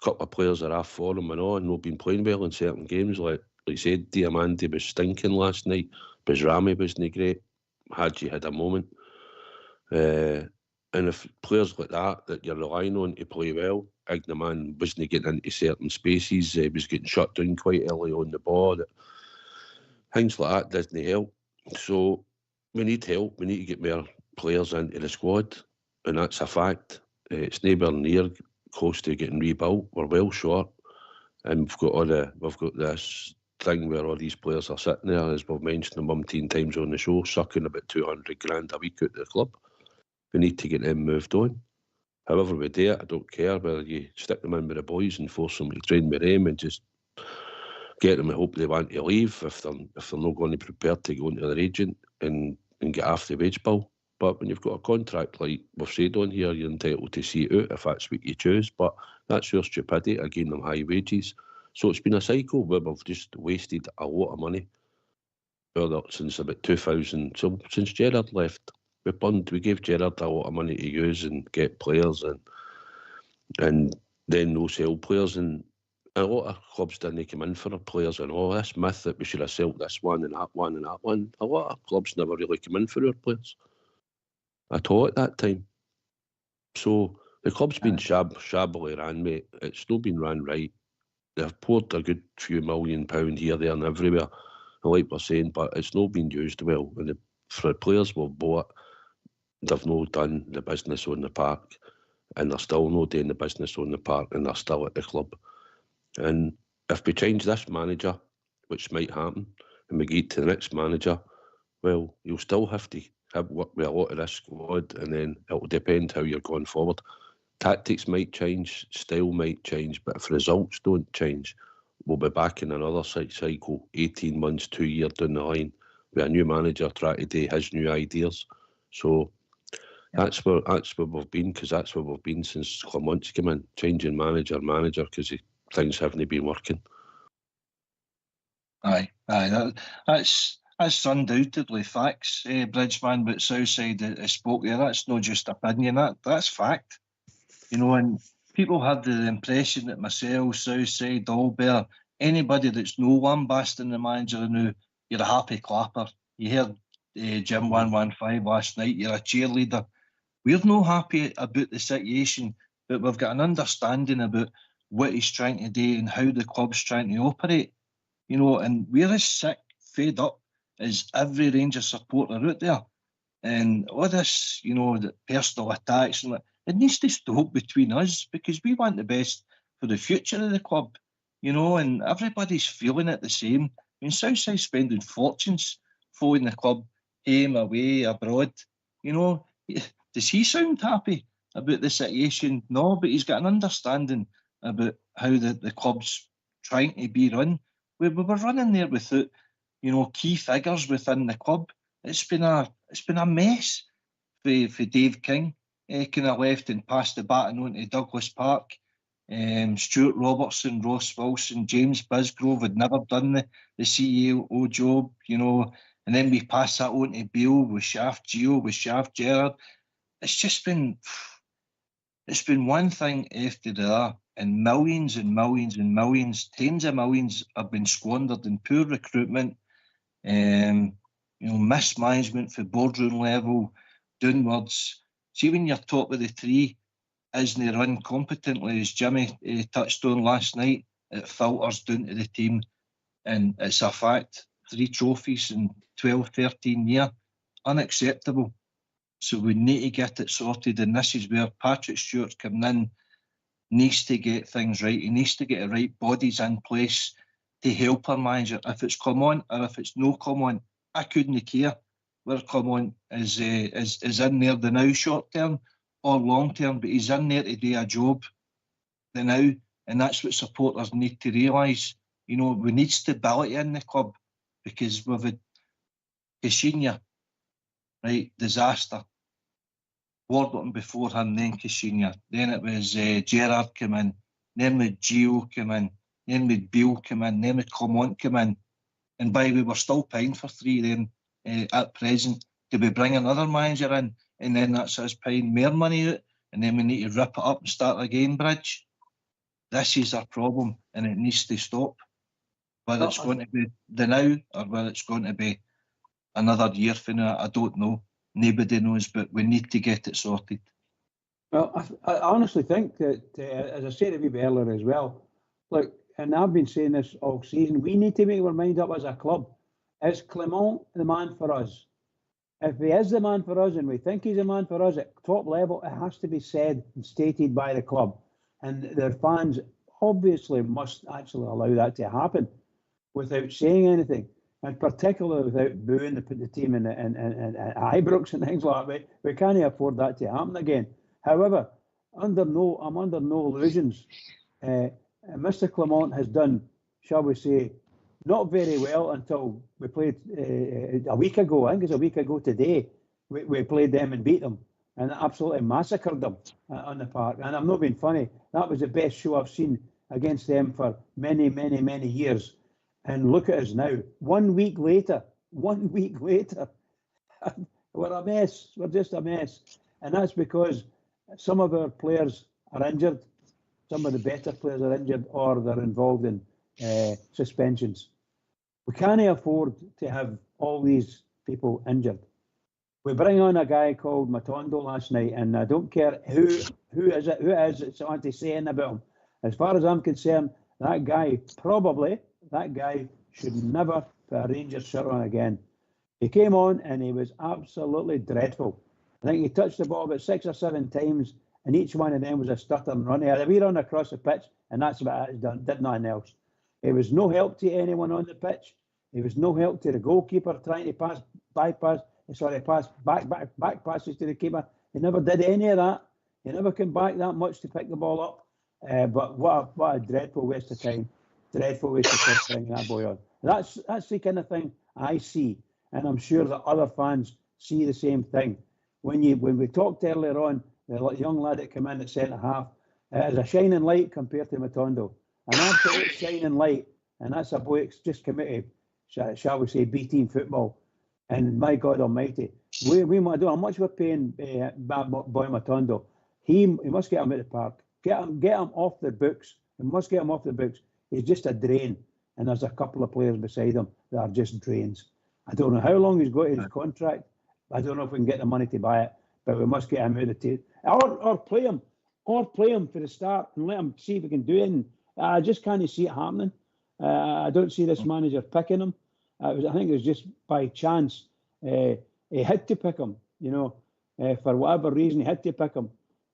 couple of players are off form and all, and not been playing well in certain games. Like you said, Diamante was stinking last night. Bourdroom wasn't great. Hadji had a moment. And if players like that you're relying on to play well, Ignaman wasn't getting into certain spaces, he was getting shut down quite early on the ball. Things like that doesn't help. So we need help. We need to get more players into the squad, and that's a fact. It's nowhere near close to getting rebuilt. We're well short, and we've got this thing where all these players are sitting there, as we've mentioned them 10 times on the show, sucking about 200 grand a week out of the club. We need to get them moved on. However we do it, I don't care whether you stick them in with the boys and force them to train with them and just get them. I hope they want to leave if they're not going to be prepared to go into their agent and get off the wage bill. But when you've got a contract like we've said on here, you're entitled to see it out if that's what you choose. But that's your stupidity, again, them high wages. So it's been a cycle where we've just wasted a lot of money since about 2000. So since Gerrard left, we gave Gerrard a lot of money to use and get players and then no sell players, and a lot of clubs didn't come in for their players and all this myth that we should have sold this one and that one and that one. A lot of clubs never really come in for their players at all at that time. So the club's been shabbily ran, mate. It's not been ran right. They've poured a good few £1 million here, there and everywhere, like we're saying, but it's not been used well. And for the players we've bought, they've not done the business on the park, and they're still not doing the business on the park, and they're still at the club. And if we change this manager, which might happen, and we get to the next manager, well, you'll still have to work with a lot of this squad, and then it'll depend how you're going forward. Tactics might change, style might change, but if results don't change, we'll be back in another cycle, 18 months, 2 years down the line, with a new manager trying to do his new ideas. So that's where we've been, because that's where we've been since Clement's come in, changing manager, because things haven't been working. Aye, that's undoubtedly facts, Bridgeman. But Southside spoke there. That's not just opinion. That's fact. You know, and people have the impression that myself, Southside, Albert, anybody that's no lambasting the manager now, you're a happy clapper. You heard Jim 115 last night. You're a cheerleader. We're not happy about the situation, but we've got an understanding about what he's trying to do and how the club's trying to operate. You know, and we're as sick, fed up as every Rangers supporter out there. And all this, you know, the personal attacks, and it needs to stop between us, because we want the best for the future of the club, you know, and everybody's feeling it the same. I mean, Southside's spending fortunes following the club home, away, abroad. You know, does he sound happy about the situation? No, but he's got an understanding about how the club's trying to be run. We were running there without, you know, key figures within the club. It's been a mess for Dave King. Kind of left and passed the baton on to Douglas Park. Stuart Robertson, Ross Wilson, James Bisgrove had never done the CEO job, you know, and then we passed that on to Beale with Shaft Gio, with Shaft Gerrard. It's been one thing after the other, and millions and millions and millions, tens of millions have been squandered in poor recruitment, you know, mismanagement for boardroom level, downwards. See, when you're top of the tree, isn't run competently, as Jimmy touched on last night, it filters down to the team. And it's a fact, 3 trophies in 12, 13 years, unacceptable. So we need to get it sorted, and this is where Patrick Stewart's coming in, needs to get things right. He needs to get the right bodies in place to help our manager. If it's Clement or if it's no Clement, I couldn't care where Clement is in there the now short term or long term, but he's in there to do a job the now, and that's what supporters need to realise. You know, we need stability in the club. because we've had Caixinha, right, disaster. Boardroom beforehand, then Caixinha. Then it was Gerrard come in. Then with Gio come in. Then with Beale come in. Then with Clement come in. And by we were still paying for 3 then at present. Do we bring another manager in? And then that's us paying more money out. And then we need to rip it up and start again, Bridge. This is our problem and it needs to stop. Whether it's going to be the now or whether it's going to be another year from now, I don't know. Nobody knows, but we need to get it sorted. Well, I honestly think that, as I said a wee bit earlier as well, look, and I've been saying this all season, we need to make our mind up as a club. Is Clement the man for us? If he is the man for us and we think he's the man for us at top level, it has to be said and stated by the club. And their fans obviously must actually allow that to happen without saying anything. And particularly without booing the team in Ibrox and things like that. We can't afford that to happen again. However, I'm under no illusions. Mr. Clement has done, shall we say, not very well until we played a week ago. I think it's a week ago today. We played them and beat them and absolutely massacred them on the park. And I'm not being funny. That was the best show I've seen against them for many, many, many years. And look at us now. 1 week later, we're a mess. We're just a mess. And that's because some of our players are injured. Some of the better players are injured or they're involved in suspensions. We can't afford to have all these people injured. We bring on a guy called Matondo last night, and I don't care who is it something to say about him. As far as I'm concerned, that guy should never put a Rangers shirt on again. He came on and he was absolutely dreadful. I think he touched the ball about 6 or 7 times, and each one of them was a stuttering run. He had a wee run across the pitch, and that's about it. Done. Did nothing else. It was no help to anyone on the pitch. It was no help to the goalkeeper trying to pass back passes to the keeper. He never did any of that. He never came back that much to pick the ball up. But what a dreadful waste of time. Dreadful waste of time bringing that boy on. That's the kind of thing I see, and I'm sure that other fans see the same thing. When we talked earlier on, the young lad that came in at centre half is a shining light compared to Matondo, an absolute shining light, and that's a boy that's just committed, shall we say, B-team football. And my God Almighty, we might do how much we're paying boy Matondo. He must get him out of the park. Get him off the books. We must get him off the books. He's just a drain, and there's a couple of players beside him that are just drains. I don't know how long he's got his contract. I don't know if we can get the money to buy it, but we must get him out of the team. Or play him for the start and let him see if he can do it. I just can't see it happening. I don't see this manager picking him. I think it was just by chance. He had to pick him, for whatever reason, he had to pick him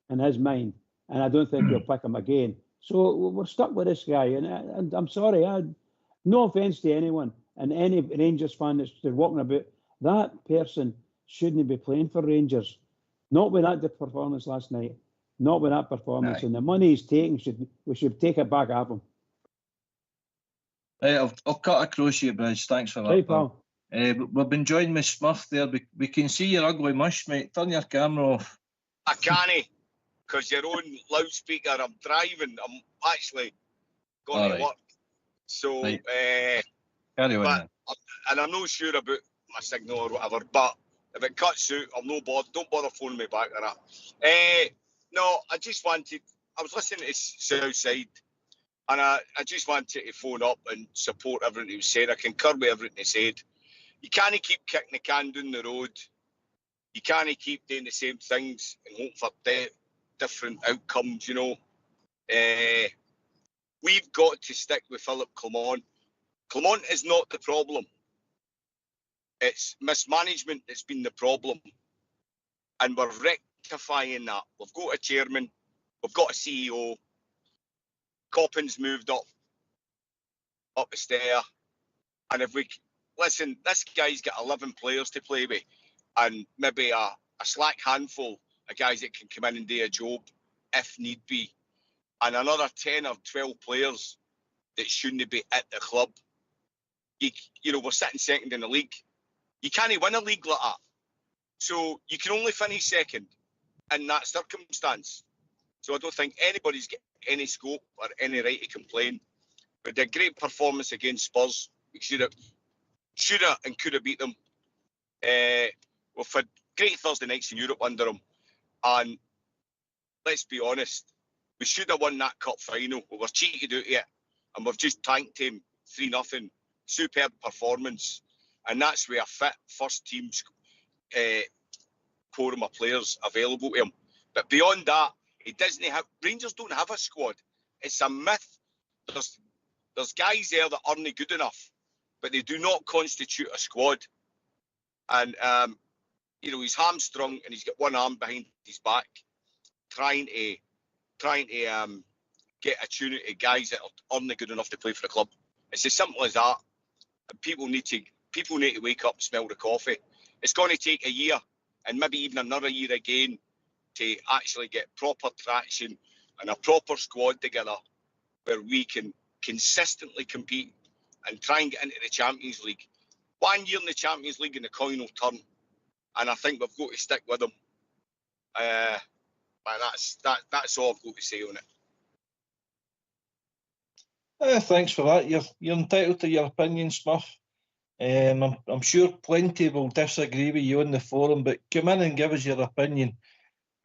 in his mind. And I don't think he'll pick him again. So we're stuck with this guy. And I'm sorry, no offence to anyone and any Rangers fan that's walking about, that person shouldn't be playing for Rangers. Not with that performance last night. Not with that performance. Aye. And the money he's taking, we should take it back off him. Right, I'll cut across you, Bridge. Thanks for that. Right, pal. We've been joined with Smurf there. We can see your ugly mush, mate. Turn your camera off. I can't, because you're on loudspeaker. I'm driving. I'm actually going to work. So, right. Carry on. But, and I'm not sure about my signal or whatever, but if it cuts out, I'll no bother. Don't bother phoning me back or that. No, I was listening to Southside, and I just wanted to phone up and support everything he was saying. I concur with everything he said. You can't keep kicking the can down the road. You can't keep doing the same things and hope for different outcomes, We've got to stick with Philippe Clement. Clement is not the problem. It's mismanagement that's been the problem. And we're rectifying that. We've got a chairman. We've got a CEO. Coppin's moved up the stair. And if we... Listen, this guy's got 11 players to play with. And maybe a slack handful of guys that can come in and do a job if need be. And another 10 or 12 players that shouldn't be at the club. we're sitting second in the league. You can't win a league like that. So you can only finish second in that circumstance. So I don't think anybody's got any scope or any right to complain. We did a great performance against Spurs. We should have and could have beat them. We've had great Thursday nights in Europe under them. And let's be honest, we should have won that cup final. We were cheated out of it. And we've just tanked him 3-0. Superb performance. And that's where a fit first team quorum of players available to him. But beyond that, Rangers don't have a squad. It's a myth. There's guys there that aren't good enough, but they do not constitute a squad. And he's hamstrung and he's got one arm behind his back, trying to get a tune to guys that aren't good enough to play for the club. It's as simple as that. And people need to wake up and smell the coffee. It's going to take a year and maybe even another year again to actually get proper traction and a proper squad together where we can consistently compete and try and get into the Champions League. 1 year in the Champions League and the coin will turn. And I think we've got to stick with them. That's all I've got to say on it. Thanks for that. You're entitled to your opinion, Smurf. I'm sure plenty will disagree with you on the forum, but come in and give us your opinion.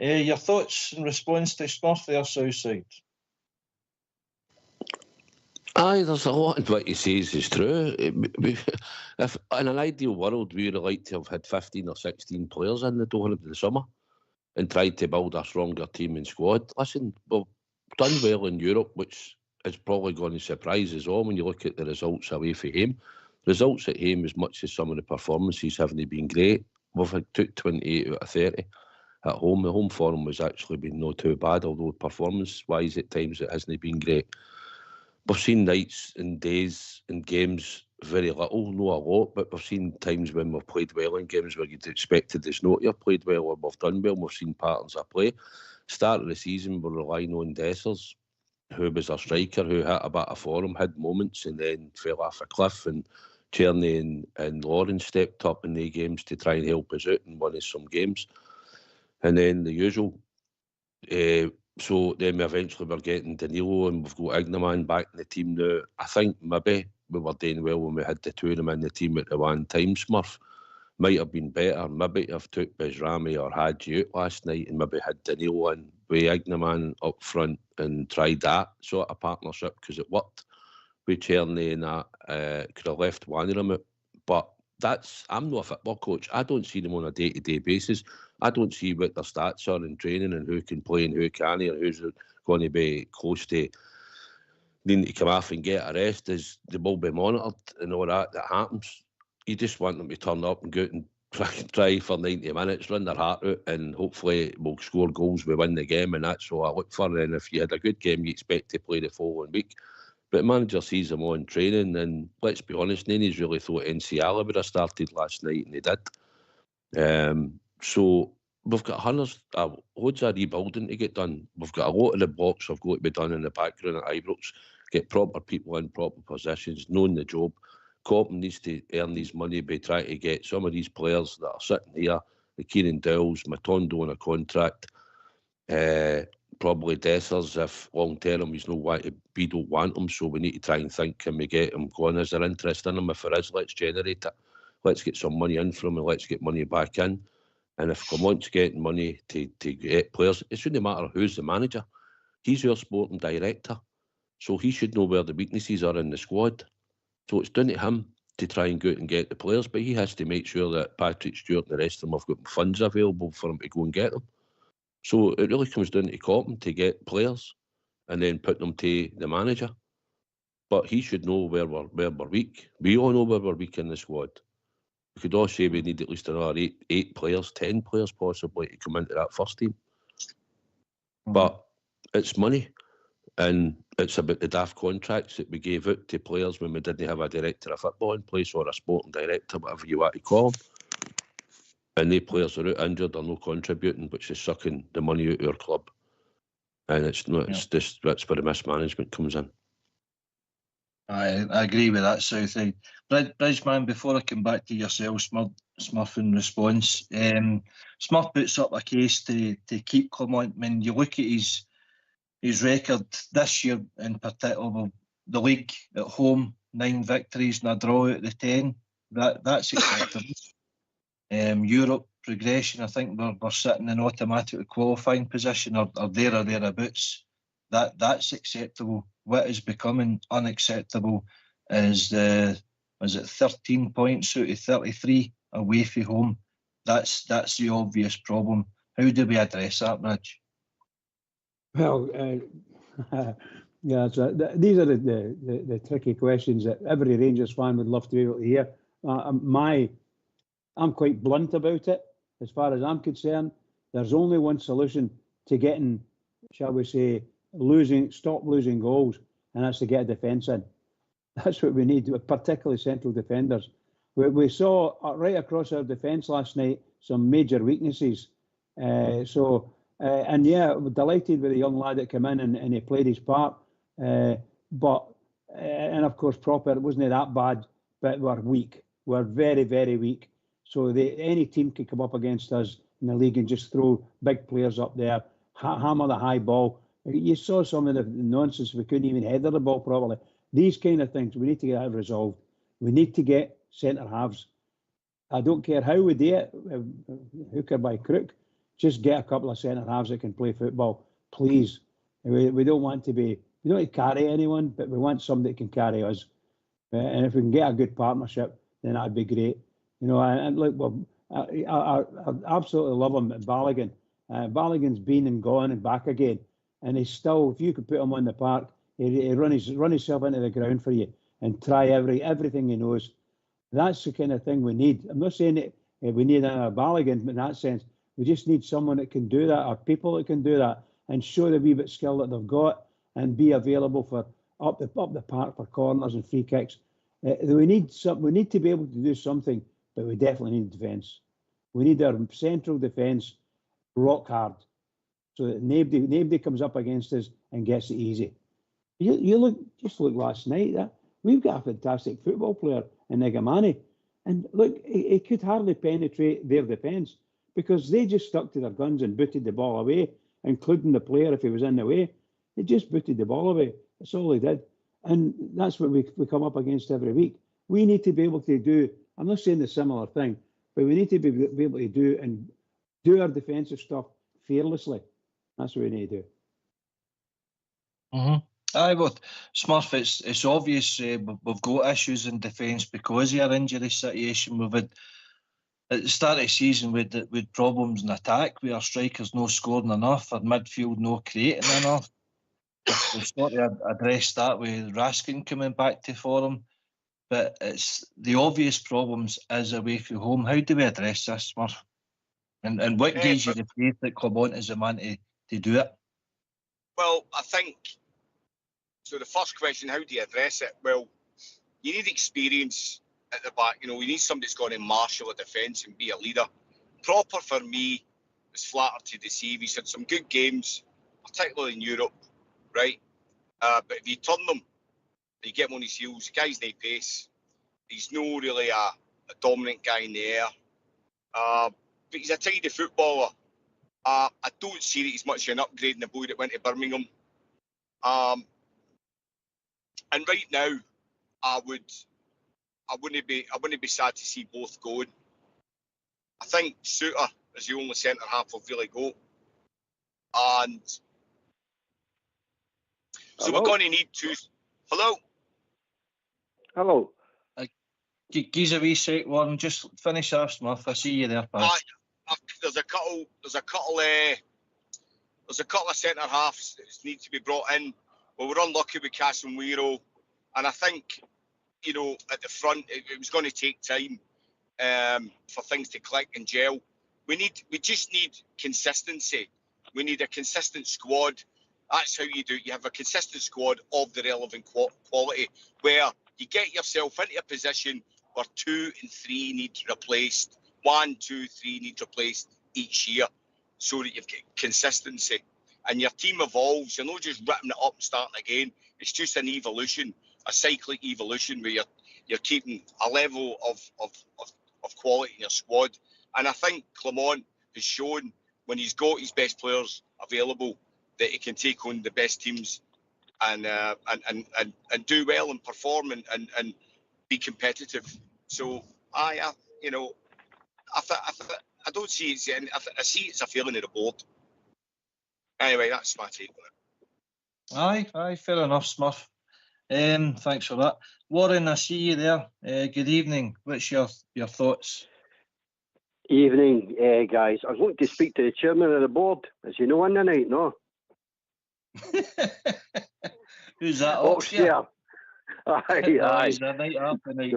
Your thoughts in response to Smurf there, Southside? Aye, there's a lot of what he says is true. If in an ideal world, we would like to have had 15 or 16 players in the door in the summer and tried to build a stronger team and squad. Listen, we've done well in Europe, which is probably going to surprise us all when you look at the results away from home. Results at home, as much as some of the performances haven't been great, we've took 28 out of 30 at home. The home form has actually been not too bad, although performance-wise at times it hasn't been great. We've seen nights and days and games very little, not a lot, but we've seen times when we've played well in games where you'd expected us not to have played well or we've done well. We've seen patterns of play. Start of the season, we're relying on Dessers, who was a striker who hit a bit of form, had moments and then fell off a cliff, and Tierney and Lawrence stepped up in the games to try and help us out and win us some games. And then the usual. So then we eventually were getting Danilo and we've got Ignaman back in the team now. I think maybe we were doing well when we had the two of them in the team at the one time, Smurf. Might have been better. Maybe have took Bezrami or Hadji out last night and maybe had Danilo in with Ignaman up front and tried that sort of partnership because it worked with Tierney and that. Could have left one of them out. But I'm not a football coach. I don't see them on a day-to-day basis. I don't see what their stats are in training and who can play and who can't, or who's going to be close to needing to come off and get a rest. As they will be monitored and all that happens. You just want them to turn up and go out and try for 90 minutes, run their heart out, and hopefully we'll score goals, we win the game, and that's all I look for. And if you had a good game, you expect to play the following week. But the manager sees them on training, and let's be honest, nobody's really thought Nsiala would have started last night, and they did. So we've got loads of rebuilding to get done. We've got a lot of the blocks have got to be done in the background at Ibrox. Get proper people in proper positions, knowing the job. Cotton needs to earn his money by trying to get some of these players that are sitting here, the Kieran Dowells, Matondo on a contract, probably Dessers if long term he's not want to, we don't want him, so we need to try and think, can we get him going? Is there interest in him? If there is, let's generate it. Let's get some money in from him and let's get money back in. And if Clement's getting money to get players, it shouldn't matter who's the manager. He's your sporting director, so he should know where the weaknesses are in the squad. So it's down to him to try and go out and get the players, but he has to make sure that Patrick Stewart and the rest of them have got funds available for him to go and get them. So it really comes down to Cotton to get players and then put them to the manager. But he should know where we're weak. We all know where we're weak in the squad. We could all say we need at least another 8 players, 10 players possibly to come into that first team. But it's money. And it's about the daft contracts that we gave out to players when we didn't have a director of football in place or a sporting director, whatever you want to call them. And they players are out injured or not contributing, which is sucking the money out of our club. And it's not. It's just that's where the mismanagement comes in. I agree with that, Southside. Bridgeman, before I come back to yourself, Smurf, in response, Smurf puts up a case to keep Clement. When you look at his record this year in particular, the league at home, 9 victories and a draw out of the 10, that's acceptable. Europe progression, I think we're sitting in automatic qualifying position or there or thereabouts. That's acceptable. What is becoming unacceptable is was it 13 points out of 33 away from home? That's the obvious problem. How do we address that, Rich? Well, yeah, so these are the tricky questions that every Rangers fan would love to be able to hear. I'm quite blunt about it. As far as I'm concerned, there's only one solution to getting, shall we say, stop losing goals, and that's to get a defence in. That's what we need, particularly central defenders. We saw right across our defence last night some major weaknesses. And yeah, we're delighted with the young lad that came in and he played his part. And of course, it wasn't that bad, but we're weak. We're very, very weak. So any team could come up against us in the league and just throw big players up there, hammer the high ball. You saw some of the nonsense. We couldn't even header the ball properly. These kind of things, we need to get that resolved. We need to get centre halves. I don't care how we do it, hook or by crook. Just get a couple of centre halves that can play football, please. We don't want to carry anyone, but we want somebody that can carry us. And if we can get a good partnership, then that'd be great. You know, and look, well, I absolutely love him at Balogun. Balogun's been and gone and back again, and he's still. If you could put him on the park, he'd run himself into the ground for you and try everything he knows. That's the kind of thing we need. I'm not saying that we need a Balogun in that sense. We just need someone that can do that, or people that can do that, and show the wee bit skill that they've got, and be available for up the park for corners and free kicks. We need to be able to do something, but we definitely need defence. We need our central defence rock hard, so that nobody comes up against us and gets it easy. You look last night. We've got a fantastic football player in Negamani, and look, he could hardly penetrate their defence because they just stuck to their guns and booted the ball away, including the player if he was in the way. They just booted the ball away. That's all they did. And that's what we come up against every week. We need to be able to do, I'm not saying the similar thing, but we need to be able to do our defensive stuff fearlessly. That's what we need to do. Mm-hmm. Aye, well, Smurf, it's obvious we've got issues in defence because of our injury situation. We've had, at the start of the season, with problems in attack, with our strikers no scoring enough, our midfield no creating enough. We've sort of addressed that with Raskin coming back to form, but it's the obvious problems is away from home. How do we address this, Smurf? And what gives you the faith that Clement is the man to do it? Well, I think, so the first question, how do you address it? Well, you need experience at the back. You know, we need somebody that's going to marshal a defence and be a leader. Proper for me is flatter to deceive. He's had some good games, particularly in Europe, right? But if you turn them, you get him on his heels. The guy's no pace. He's no really a dominant guy in the air. But he's a tidy footballer. I don't see that he's much of an upgrade in the boy that went to Birmingham. And right now, I wouldn't be sad to see both going. I think Suter is the only centre half we've really got. And so we're going to need two. Hello? Hello. Give a wee sec, Warren. Just finish off, Smurf. I see you there, pal. There's a couple of centre halves that need to be brought in. Well, we're unlucky with Casemiro, and I think, you know, at the front it was going to take time for things to click and gel. We just need consistency. We need a consistent squad. That's how you do it. You have a consistent squad of the relevant quality, where you get yourself into a position where 2 and 3 need replaced. 1, 2, 3 need replaced each year, so that you've got consistency and your team evolves. You're not just ripping it up and starting again. It's just an evolution. cyclic evolution where you're keeping a level of quality in your squad. And I think Clement has shown when he's got his best players available that he can take on the best teams and do well and perform and be competitive. So I don't see it. I see it's a failing of the board. Anyway, that's my take on it. Aye, fair enough, Smurf. Thanks for that. Warren, I see you there. Good evening. What's your thoughts? Evening, guys. I was wanting to speak to the chairman of the board. Is he no in tonight? No. Who's that? Oxford. Aye. He's a night up tonight.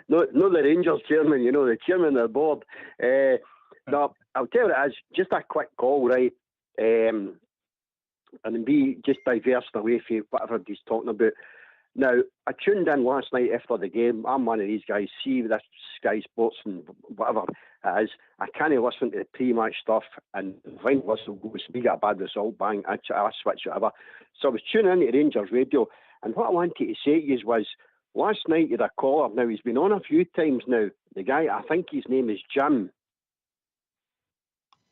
no, the Rangers chairman, the chairman of the board. No, I'll tell you, it's just a quick call, right? And be just diverse away from whatever he's talking about. Now, I tuned in last night after the game. I'm one of these guys. See this Sky Sports and whatever it is. I can't listen to the pre-match stuff. And when whistle goes, we get a bad result, bang, I switch whatever. So I was tuning in to Rangers Radio. And what I wanted to say to you was, last night you had a caller. Now, he's been on a few times now. The guy, I think his name is Jim.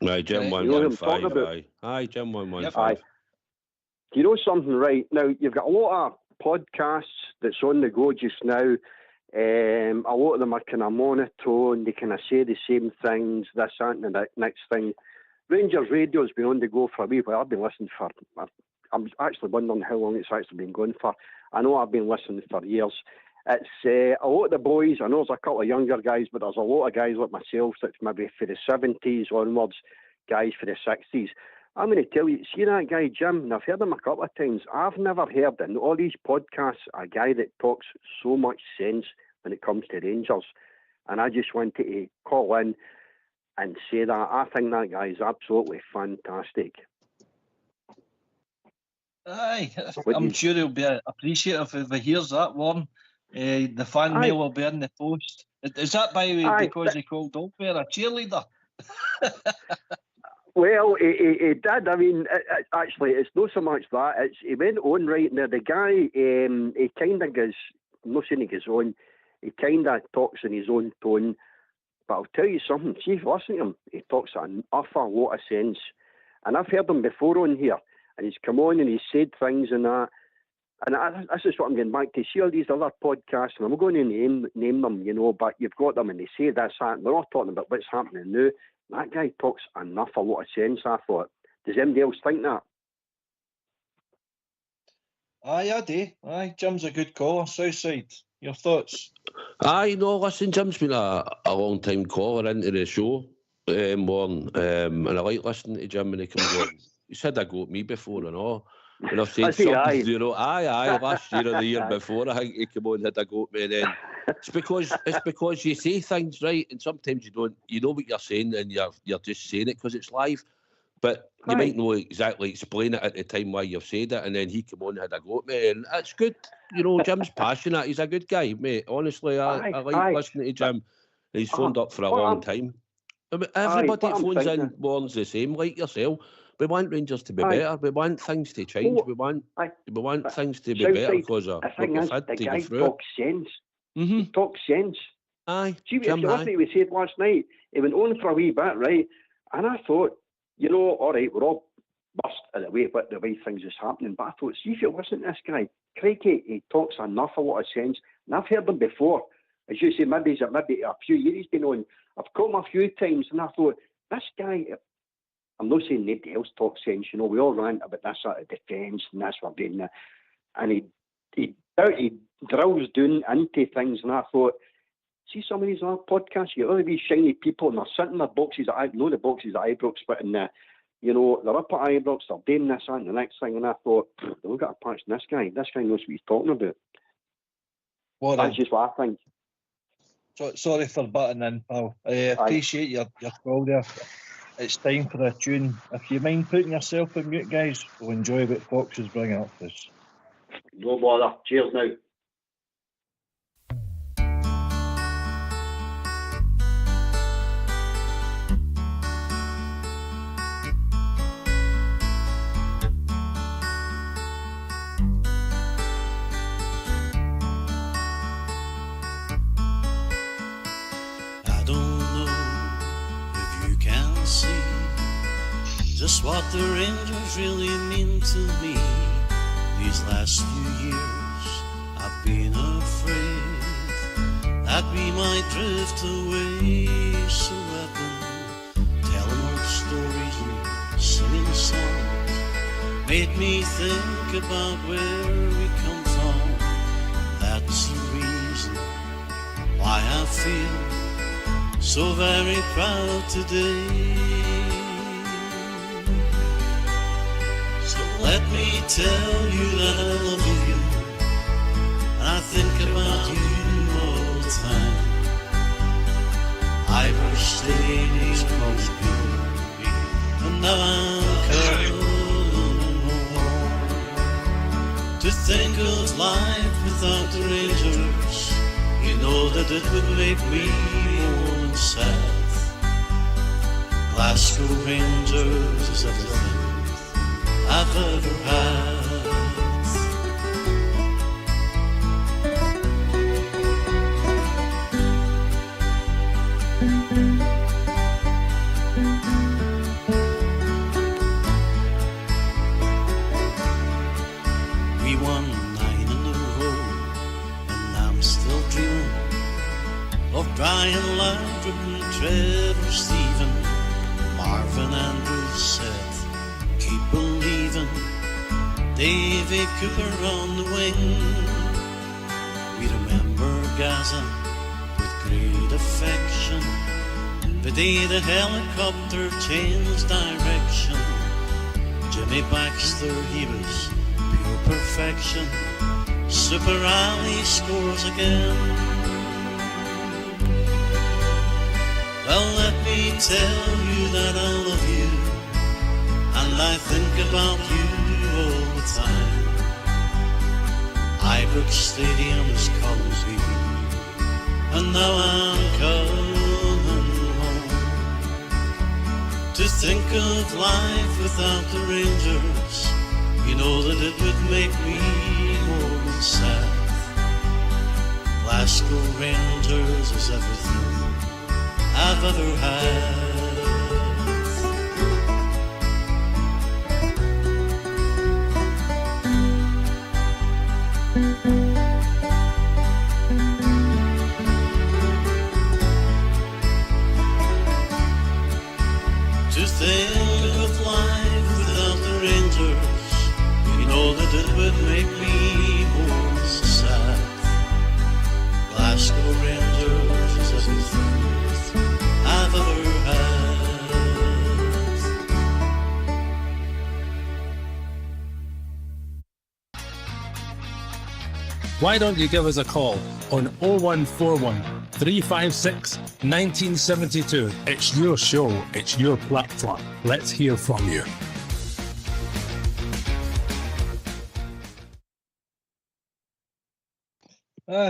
Right, Jim 115. Aye, Jim 115. Do you know something, right? Now, you've got a lot of podcasts that's on the go just now. A lot of them are kind of monotone. They kind of say the same things, this, that, and the next thing. Rangers Radio has been on the go for a wee while. I've been listening for... I'm actually wondering how long it's actually been going for. I know I've been listening for years. It's a lot of the boys. I know there's a couple of younger guys, but there's a lot of guys like myself that's maybe for the 70s onwards, guys for the 60s. I'm going to tell you, see that guy Jim, and I've heard him a couple of times. I've never heard in all these podcasts a guy that talks so much sense when it comes to Rangers. And I just wanted to call in and say that I think that guy is absolutely fantastic. Aye, I'm sure he'll be appreciative if he hears that one. The fan mail will be in the post. Is that, by the way, because he called Dogbear a cheerleader? Well, he did. I mean, actually, it's not so much that. He went on right now. The guy, he kind of goes, I'm not saying he goes on, he kind of talks in his own tone. But I'll tell you something, see, if you listen to him, he talks an awful lot of sense. And I've heard him before on here. And he's come on and he's said things and that. And this is what I'm getting back to. See all these other podcasts, and I'm not going to name them, but you've got them and they say this, that, and they're not talking about what's happening now. That guy talks a lot of sense, I thought. Does anybody else think that? Aye, I do. Aye, Jim's a good caller. Southside, your thoughts? Aye, no, listen, Jim's been a long time caller into the show, Warren, and I like listening to Jim when he comes on. He's had a go at me before and all. And I've said something, aye, last year or the year before, I think he came on and had a go at me. And then it's because you say things right, and sometimes you don't. You know what you're saying, and you're just saying it because it's live. But you might not exactly explain it at the time why you've said it, and then he came on and had a go at me, and that's good. Jim's passionate. He's a good guy, mate. Honestly, I like listening to Jim. He's phoned up for a long time. I mean, everybody that phones in Warren's the same, like yourself. We want Rangers to be better. We want things to change. We want things to be better because of what we've had to go through. Talks sense. He talks sense. Aye. See, if you listen to what he said last night, he went on for a wee bit, right? And I thought, all right, we're all burst at the way things is happening. But I thought, see, if you listen to this guy, crikey, he talks a lot of sense. And I've heard him before. As you say, maybe a few years he's been on. I've caught him a few times, and I thought, this guy... I'm not saying nobody else talks sense, we all rant about this sort of defence and that's what we're doing there. And he drills down into things, and I thought, see some of these other podcasts, you got all these shiny people, and they're sitting in their boxes at the boxes at Ibrox, but they're up at Ibrox, they're doing this and the next thing, and I thought, they've got a patch on this guy. This guy knows what he's talking about. Well, that's just what I think. So, sorry for butting in, pal. I appreciate your call there. It's time for a tune. If you mind putting yourself on mute, guys, we'll enjoy what Fox is bringing up for us. No bother. Cheers now. just what the Rangers really mean to me. These last few years I've been afraid that we might drift away. So I've been telling old stories and singing songs, made me think about where we come from. That's the reason why I feel so very proud today. So let me tell you that I love you, and I think about you all the time. Irish Stadium's close me, and now I'm coming home. To think of life without the Rangers, you know that it would make me more sad. Glasgow Rangers is everything I've ever had. We won 9 in a row, and I'm still dreaming of Brian Landrum, Trevor Stephen, Marvin Andrews said, keep believing, Davy Cooper on the wing. We remember Gaza with great affection, the day the helicopter changed direction. Jimmy Baxter, he was pure perfection. Super Ali scores again. Well, let me tell you that I love you, and I think about you all the time. Ibrox Stadium's cozy, and now I'm coming home. To think of life without the Rangers, you know that it would make me more sad. Glasgow Rangers is everything I've ever had. To think of life without the Rangers, you know that it would make me more sad. Glasgow Rangers is everything I've ever had. Why don't you give us a call on 0141 356 1972? It's your show, it's your platform. Let's hear from you.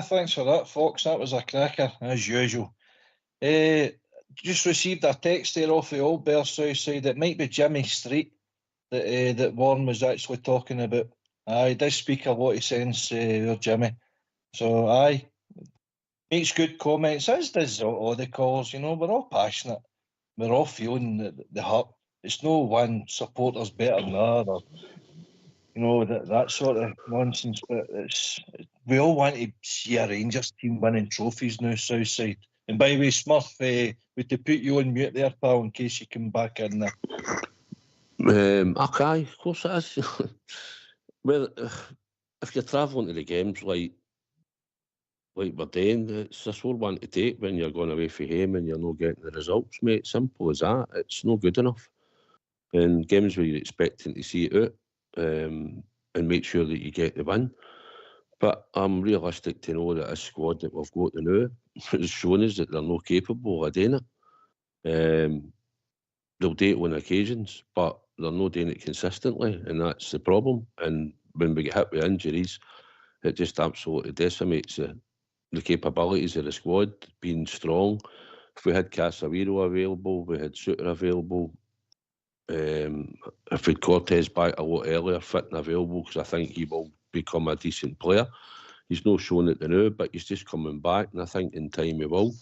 Thanks for that, Fox. That was a cracker, as usual. Just received a text there off the Old Bear South side. It might be Jimmy Street that Warren was actually talking about. He does speak a lot of sense there, Jimmy. So, makes good comments, as does all the calls. You know, we're all passionate. We're all feeling the hurt. It's no one supporter's better than the other. You know, that sort of nonsense. But we all want to see a Rangers team winning trophies now, Southside. And by the way, Smurf, we to put you on mute there, pal, in case you come back in there. Okay, of course it is. Well, if you're travelling to the games like we're doing, it's a sore one to take when you're going away from home and you're not getting the results, mate. Simple as that. It's not good enough. And games where you're expecting to see it out and make sure that you get the win. But I'm realistic to know that a squad that we've got now has shown us that they're not capable of doing it. They'll do it on occasions, but they're not doing it consistently, and that's the problem. And when we get hit with injuries, it just absolutely decimates the capabilities of the squad being strong. If we had Casemiro available, we had Suter available, if we had Cortez back a lot earlier, fit and available, because I think he will become a decent player. He's not shown it now, but he's just coming back, and I think in time he will.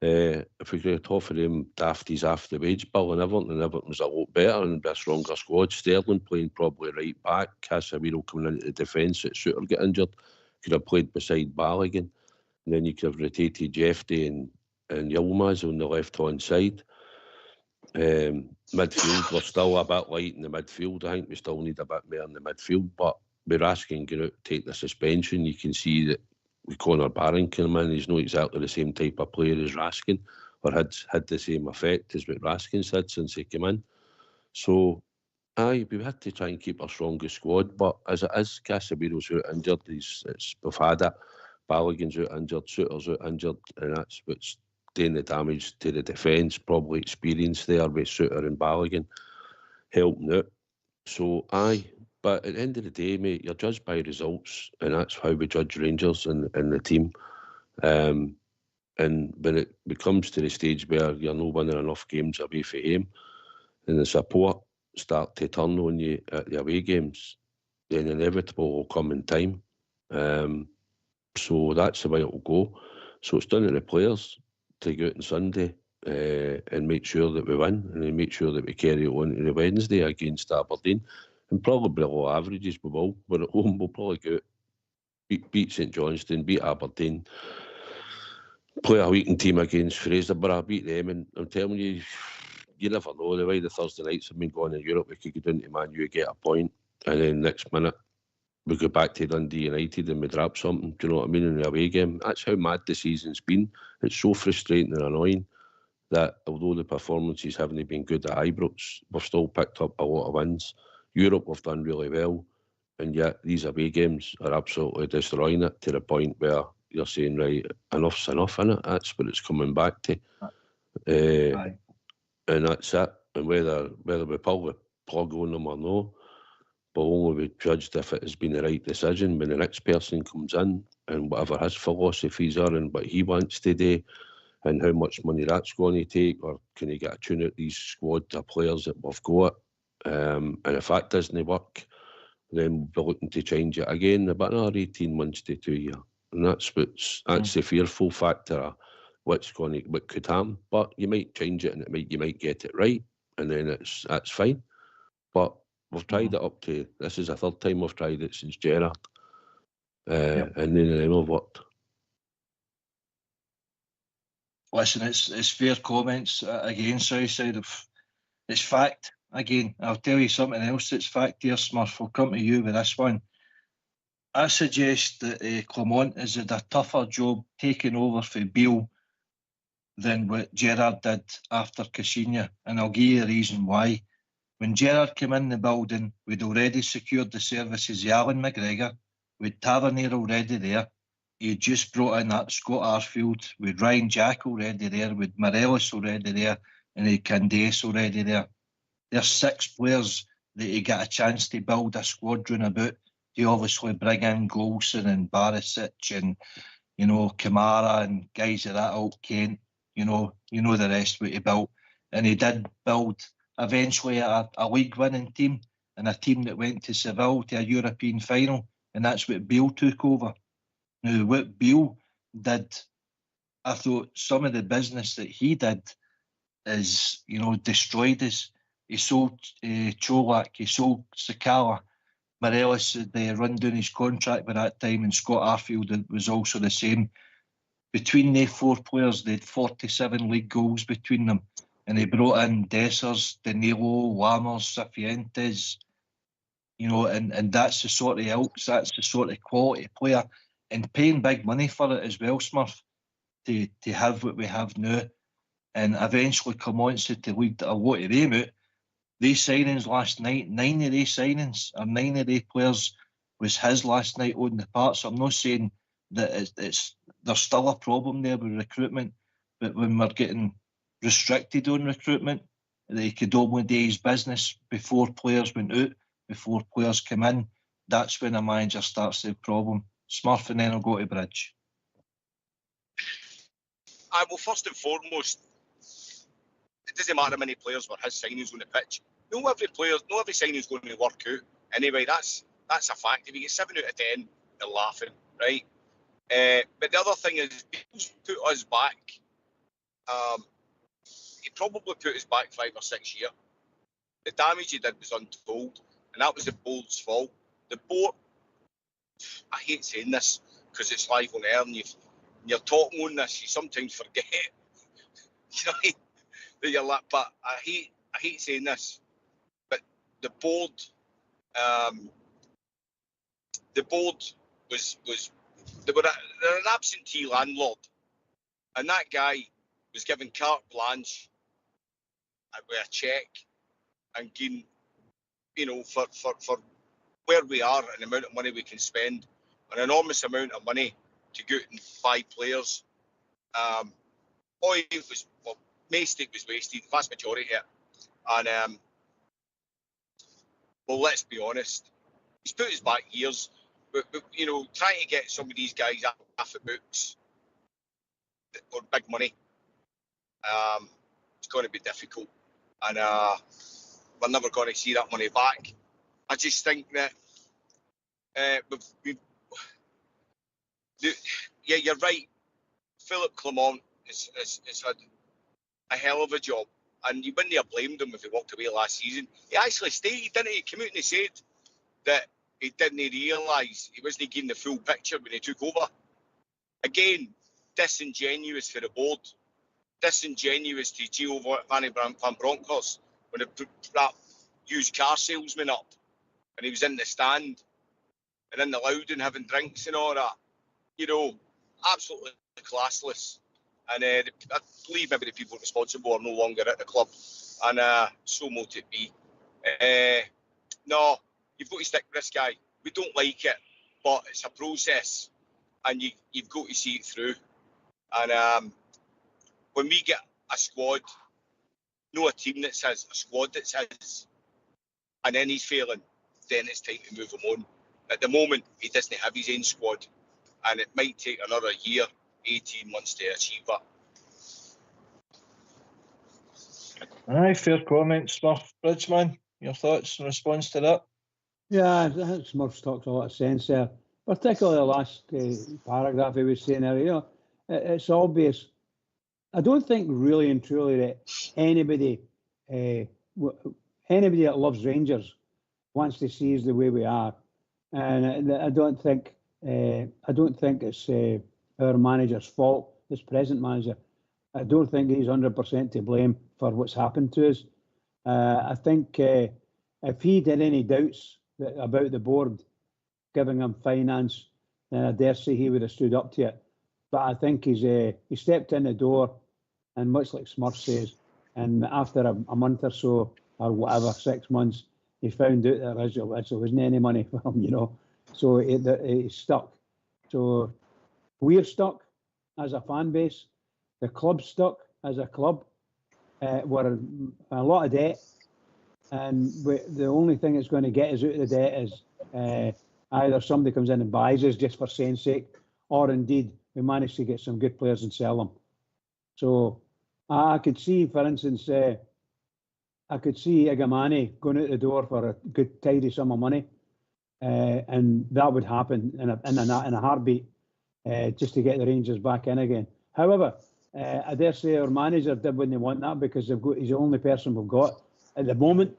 If we could offer them dafties after the wage bill and Everton's a lot better and be a stronger squad. Sterling playing probably right back, Casemiro coming into the defence at Suter get injured, could have played beside Balogun, and then you could have rotated Jeffrey and Yilmaz on the left-hand side. Midfield, we're still a bit light in the midfield. I think we still need a bit more in the midfield, but we're asking to take the suspension. You can see that with Conor Barron coming in, he's not exactly the same type of player as Raskin, or had the same effect as what Raskin's had since he came in. So, aye, we had to try and keep our strongest squad, but as it is, Casemiro's out injured, we've had it. Balogun's out injured, Suter's out injured, and that's what's doing the damage to the defence. Probably experience there with Suter and Balogun helping out. So, aye. But at the end of the day, mate, you're judged by results, and that's how we judge Rangers and the team. And when it comes to the stage where you're not winning enough games away from home, and the support start to turn on you at the away games, then inevitable will come in time. So that's the way it will go. So it's down to the players to go out on Sunday and make sure that we win, and then make sure that we carry it on to the Wednesday against Aberdeen. And probably low averages we will. We're at home, we'll probably go beat St Johnstone, beat Aberdeen, play a weekend team against Fraserburgh, beat them, and I'm telling you, you never know. The way the Thursday nights have been going in Europe, we could go down to Man U, get a point, and then next minute we go back to Dundee United and we drop something. Do you know what I mean? In the away game, that's how mad the season's been. It's so frustrating and annoying that although the performances haven't been good at Ibrox, we've still picked up a lot of wins. Europe we've done really well, and yet these away games are absolutely destroying it to the point where you're saying, right, enough's enough, innit? That's what it's coming back to. And that's it. And whether we pull the plug on them or no, will only be judged if it has been the right decision when the next person comes in and whatever his philosophies are and what he wants to do and how much money that's going to take, or can he get a tune out these squad of players that we've got. And if that doesn't work, then we'll be looking to change it again about another 18 months to 2 years. And that's the fearful factor of what could happen. But you might change it and you might get it right, and then that's fine. But we've tried it up to, this is the third time we've tried it since Gerrard. And none of them have worked. Listen, it's fair comments again, Southside. It's fact. Again, I'll tell you something else that's fact here, Smurf. I'll come to you with this one. I suggest that Clement has had a tougher job taking over for Beale than what Gerrard did after Caixinha, and I'll give you the reason why. When Gerrard came in the building, we'd already secured the services of Alan McGregor, with Tavernier already there. He had just brought in that Scott Arfield, with Ryan Jack already there, with Morelos already there, and Candace already there. There's 6 players that he got a chance to build a squadron about. He obviously bring in Golson and Barisic and, Kamara and guys like that, out Kent, you know the rest what he built. And he did build eventually a league-winning team, and a team that went to Seville to a European final, and that's what Beale took over. Now, what Beale did, I thought some of the business that he did is, destroyed us. He sold Cholak, he sold Sakala. Morelos had run down his contract by that time, and Scott Arfield was also the same. Between the 4 players, they had 47 league goals between them. And they brought in Dessers, Danilo, Lammers, Cifuentes, and that's the sort of ilks, that's the sort of quality player, and paying big money for it as well, Smurf, to have what we have now. And eventually Clement said to lead a lot of them out. These signings last night, 9 of these signings, or 9 of these players was his last night on the park. So I'm not saying that there's still a problem there with recruitment, but when we're getting restricted on recruitment, that he could only do his business before players went out, before players come in, that's when a manager starts the problem. Smurf, and then I'll go to Bridge. Well, first and foremost, it doesn't matter how many players were his signings on the pitch. No every signing is going to work out. Anyway, that's a fact. If you get 7 out of 10, they're laughing, right? But the other thing is, Beale's put us back he probably put us back 5 or 6 years. The damage he did was untold, and that was the board's fault. The board, I hate saying this because it's live on air, and you're talking on this, you sometimes forget, you know, that you're like, but I hate saying this, but the board was they're an absentee landlord, and that guy was given carte blanche with a cheque and getting, you know, for where we are and the amount of money we can spend, an enormous amount of money to go out and buy players. Mistake was wasted, the vast majority of it. And well, let's be honest, he's put us back years. But you know, trying to get some of these guys off the books or big money, it's going to be difficult, and we're never going to see that money back. I just think that yeah, you're right. Philippe Clement has had a hell of a job, and you wouldn't have blamed him if he walked away last season. He actually stated, didn't he? He came out and he said that he didn't realise he wasn't getting the full picture when he took over. Again, disingenuous for the board, disingenuous to Gio van Bronckhorst when they put that used car salesman up and he was in the stand and in the Loudon having drinks and all that. You know, absolutely classless. And I believe maybe the people responsible are no longer at the club, and so mote it be. No, you've got to stick with this guy. We don't like it, but it's a process, and you've got to see it through. And when we get a squad, no a team that says, a squad that says, and then he's failing, then it's time to move him on. At the moment, he doesn't have his own squad, and it might take another year, 18 months to achieve that. Aye, fair comment, Smurf. Bridgeman, your thoughts in response to that? Yeah, I think Smurf's talked a lot of sense there, particularly the last paragraph he was saying there. You know, it's obvious. I don't think really and truly that anybody that loves Rangers wants to see us the way we are, and I don't think it's our manager's fault. This present manager, I don't think he's 100% to blame for what's happened to us. I think if he did any doubts about the board giving him finance, then I dare say he would have stood up to it. But I think he stepped in the door, and much like Smurf says, and after a month or so, or whatever, 6 months, he found out that there wasn't any money for him, you know. So he's stuck. So we're stuck as a fan base. The club's stuck as a club. We're in a lot of debt, and the only thing that's going to get us out of the debt is either somebody comes in and buys us just for sense sake, or indeed we manage to get some good players and sell them. So I could see, for instance, I could see Igamani going out the door for a good tidy sum of money, and that would happen in a heartbeat, just to get the Rangers back in again. However, I dare say our manager wouldn't want that, because he's the only person we've got at the moment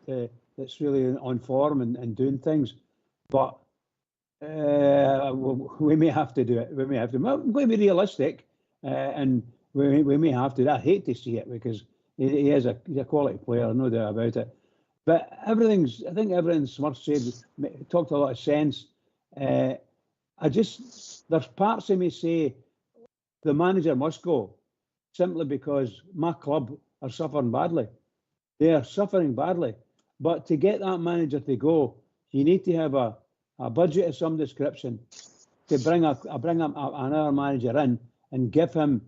that's really on form and doing things. But we may have to do it. We may have to. I'm going to be realistic, and we may have to. I hate to see it, because he's a quality player, no doubt about it. But I think everything Smurf said talked a lot of sense. There's parts of me say the manager must go, simply because my club are suffering badly. They are suffering badly. But to get that manager to go, you need to have a budget of some description to bring another manager in and give him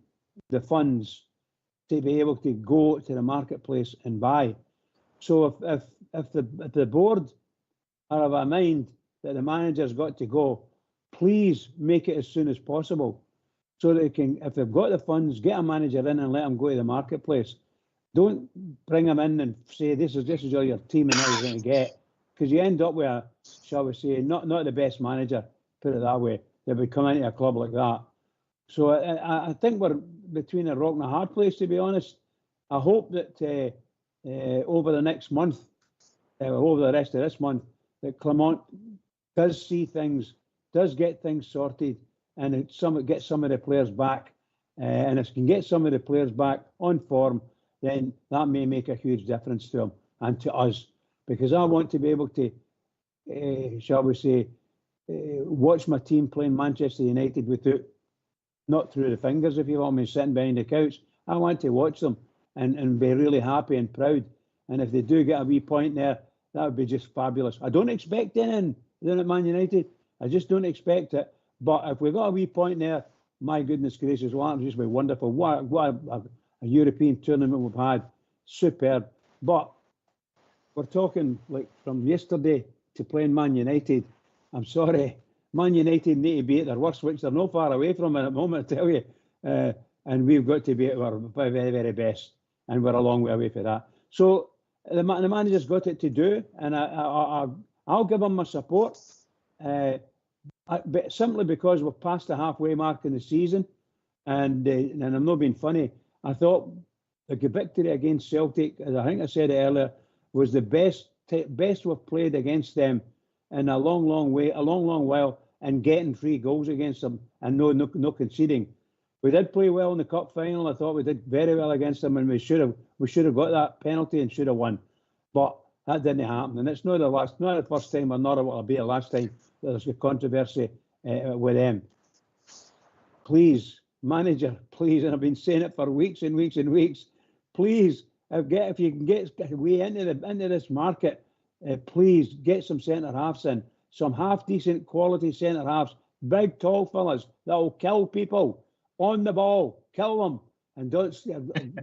the funds to be able to go to the marketplace and buy. So if the board are of a mind that the manager's got to go, please make it as soon as possible, so they can, if they've got the funds, get a manager in and let him go to the marketplace. Don't bring him in and say this is all your team and all you're going to get, because you end up with a, shall we say, not the best manager, put it that way, that would come into a club like that. So I think we're between a rock and a hard place, to be honest. I hope that over the next month, over the rest of this month, that Clement does see things, does get things sorted, and get some of the players back. And if he can get some of the players back on form, then that may make a huge difference to him and to us. Because I want to be able to, shall we say, watch my team playing Manchester United without, not through the fingers, if you want me, sitting behind the couch. I want to watch them and be really happy and proud. And if they do get a wee point there, that would be just fabulous. I don't expect anything at Man United. I just don't expect it. But if we got a wee point there, my goodness gracious, well, that would just be wonderful. What a European tournament we've had. Superb. But we're talking like from yesterday to playing Man United. I'm sorry. Man United need to be at their worst, which they're not far away from at the moment, I tell you. And we've got to be at our very, very best. And we're a long way away from that. So the manager's got it to do, and I'll give him my support. But simply because we've passed the halfway mark in the season, and I'm not being funny, I thought the victory against Celtic, as I think I said it earlier, was the best we've played against them in a long while, and getting 3 goals against them and no conceding. We did play well in the cup final. I thought we did very well against them, and we should have got that penalty and should have won, but that didn't happen. And it's not the first time, or not what it'll be the last time that there's a controversy with them. Please, manager, please, and I've been saying it for weeks and weeks and weeks. Please, if you can get way into this market, please get some centre halves in, some half decent quality centre halves, big tall fellas that will kill people on the ball, kill them, and don't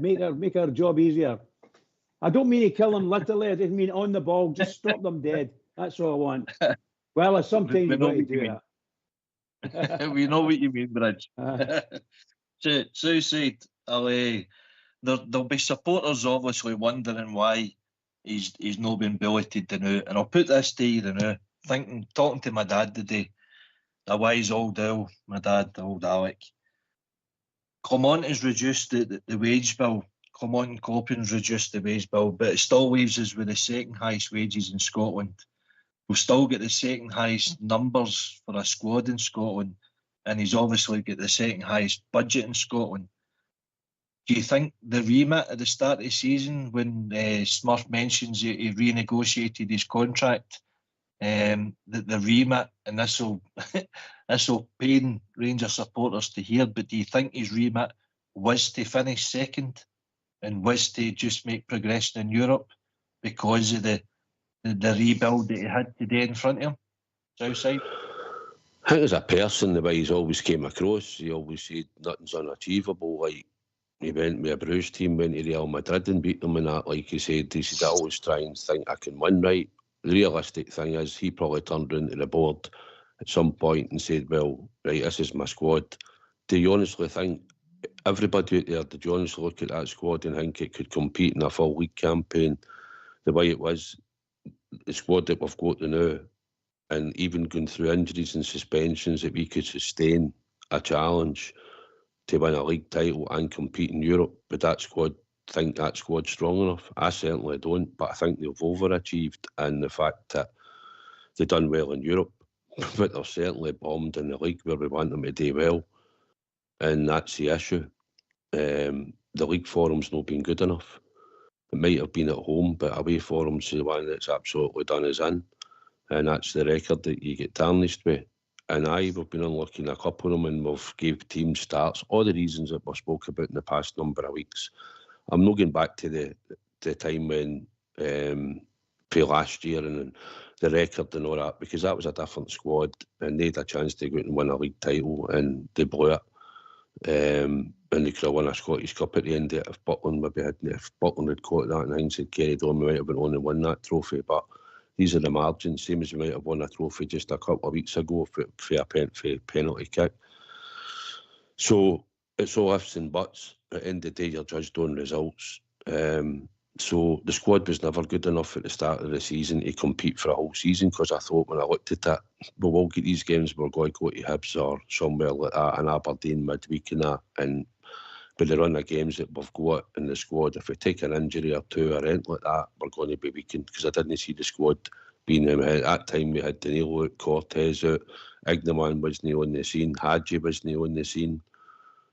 make our job easier. I don't mean to kill them literally. I just mean on the ball, just stop them dead. That's all I want. Well, sometimes you've got to do that. We know what you mean, Bridge. So said, there'll be supporters obviously wondering why he's not been billeted the now. And I'll put this to you the now. Talking to my dad today, the wise old owl, my dad, the old Alec. Clement has reduced the wage bill. Clement and Copion's reduced the wage bill, but it still leaves us with the second highest wages in Scotland. We'll still get the second highest numbers for a squad in Scotland, and he's obviously got the second highest budget in Scotland. Do you think the remit at the start of the season, when Smurf mentions he renegotiated his contract, the remit, and this will pain Rangers supporters to hear, but do you think his remit was to finish second and was to just make progression in Europe because of the rebuild that he had today in front of him, Southside? I think as a person, the way he's always came across, he always said nothing's unachievable. Like, he went with a bruised team, went to Real Madrid and beat them and that. Like he said, I always try and think I can win, right? The realistic thing is he probably turned into the board at some point and said, well, right, this is my squad. Do you honestly think, everybody out there, did you honestly look at that squad and think it could compete in a full league campaign the way it was? The squad that we've got now, and even going through injuries and suspensions, that we could sustain a challenge to win a league title and compete in Europe. But that squad, think that squad's strong enough? I certainly don't, but I think they've overachieved, and the fact that they've done well in Europe, but they're certainly bombed in the league where we want them to do well, and that's the issue. The league form's not been good enough. It might have been at home, but away form's the one that's absolutely done us in, and that's the record that you get tarnished with. And we've been unlucky in a couple of them, and we've gave teams starts, all the reasons that we spoke about in the past number of weeks. I'm not going back to the time when for last year and the record and all that, because that was a different squad and they had a chance to go out and win a league title and they blew it. And they could have won a Scottish Cup at the end of it if Butland had caught that and hindsight carried on, we might have been on and won that trophy. But these are the margins, same as we might have won a trophy just a couple of weeks ago for a penalty kick. So it's all ifs and buts. At the end of the day, you're judged on results. So the squad was never good enough at the start of the season to compete for a whole season, because I thought when I looked at it, we will get these games, we're going to go to Hibs or somewhere like that in Aberdeen midweek and that, and with the run of games that we've got in the squad, if we take an injury or two or anything like that, we're going to be weakened, because I didn't see the squad being at that time. We had Danilo out, Cortez out, Ignaman wasn't on the scene, Hadji wasn't on the scene.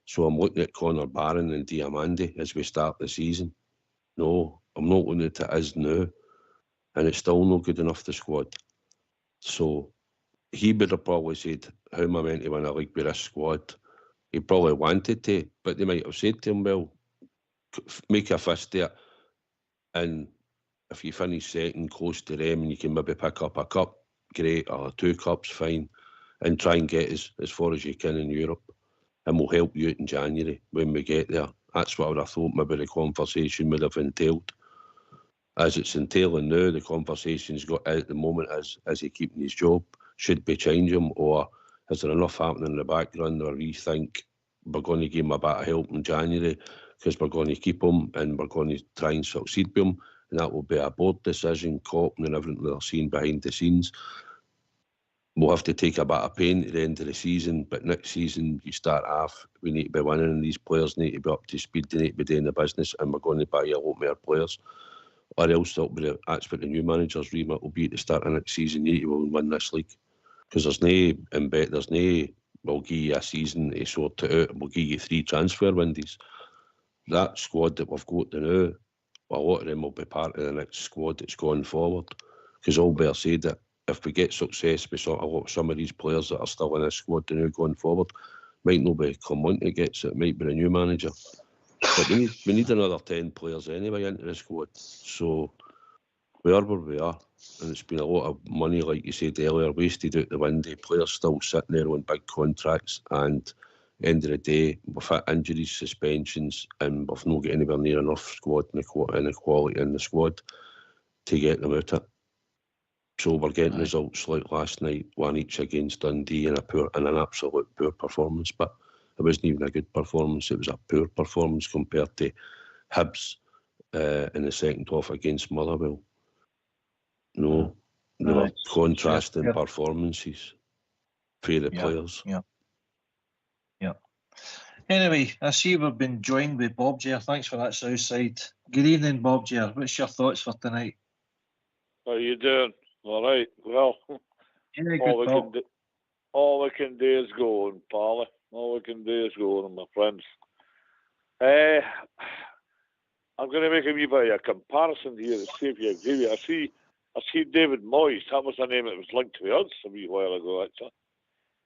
So I'm looking at Connor Barron and Diamandi as we start the season. No, I'm not looking at it as now, and it's still not good enough, the squad. So he would have probably said, how am I meant to win a league with this squad? He probably wanted to, but they might have said to him, well, make a fist there, and if you finish second close to them and you can maybe pick up a cup, great, or 2 cups, fine, and try and get as far as you can in Europe, and we'll help you out in January when we get there. That's what I would have thought maybe the conversation would have entailed. As it's entailing now, the conversation's got at the moment is he keeping his job? Should we change him? Or is there enough happening in the background where we think we're going to give him a bit of help in January because we're going to keep him and we're going to try and succeed with him? And that will be a board decision, coping and everything they're seeing behind the scenes. We'll have to take a bit of pain at the end of the season, but next season you start off, we need to be winning and these players need to be up to speed, they need to be doing the business, and we're going to buy a lot more players. Or else that's what the new manager's remit will be at the start of next season. You need to win this league. Because there's no, we'll give you a season to sort it out and we'll give you 3 transfer windows. That squad that we've got now, a lot of them will be part of the next squad that's going forward. Because all better said that if we get success with some of these players that are still in this squad now going forward, might not be Clement that gets it, might be the new manager. But we need another 10 players anyway into the squad. So we are where we are. And it's been a lot of money, like you said earlier, wasted out the window. Players still sitting there on big contracts, and at the end of the day, we've had injuries, suspensions, and we've not got anywhere near enough squad and quality in the squad to get them out of it. So we're getting results like last night, 1 each against Dundee, and an absolute poor performance. But it wasn't even a good performance, it was a poor performance compared to Hibs in the second half against Motherwell. No, they were contrasting performances for the players. Yeah. Anyway, I see we've been joined with Bob Jer. Thanks for that, Southside. Good evening, Bob Jer. What's your thoughts for tonight? How are you doing? All right. Well, all we can do is go on, Pally. All we can do is go on, my friends. I'm going to make a wee bit of a comparison here to see if you agree with it. I see David Moyes. That was the name that was linked to us a wee while ago, actually.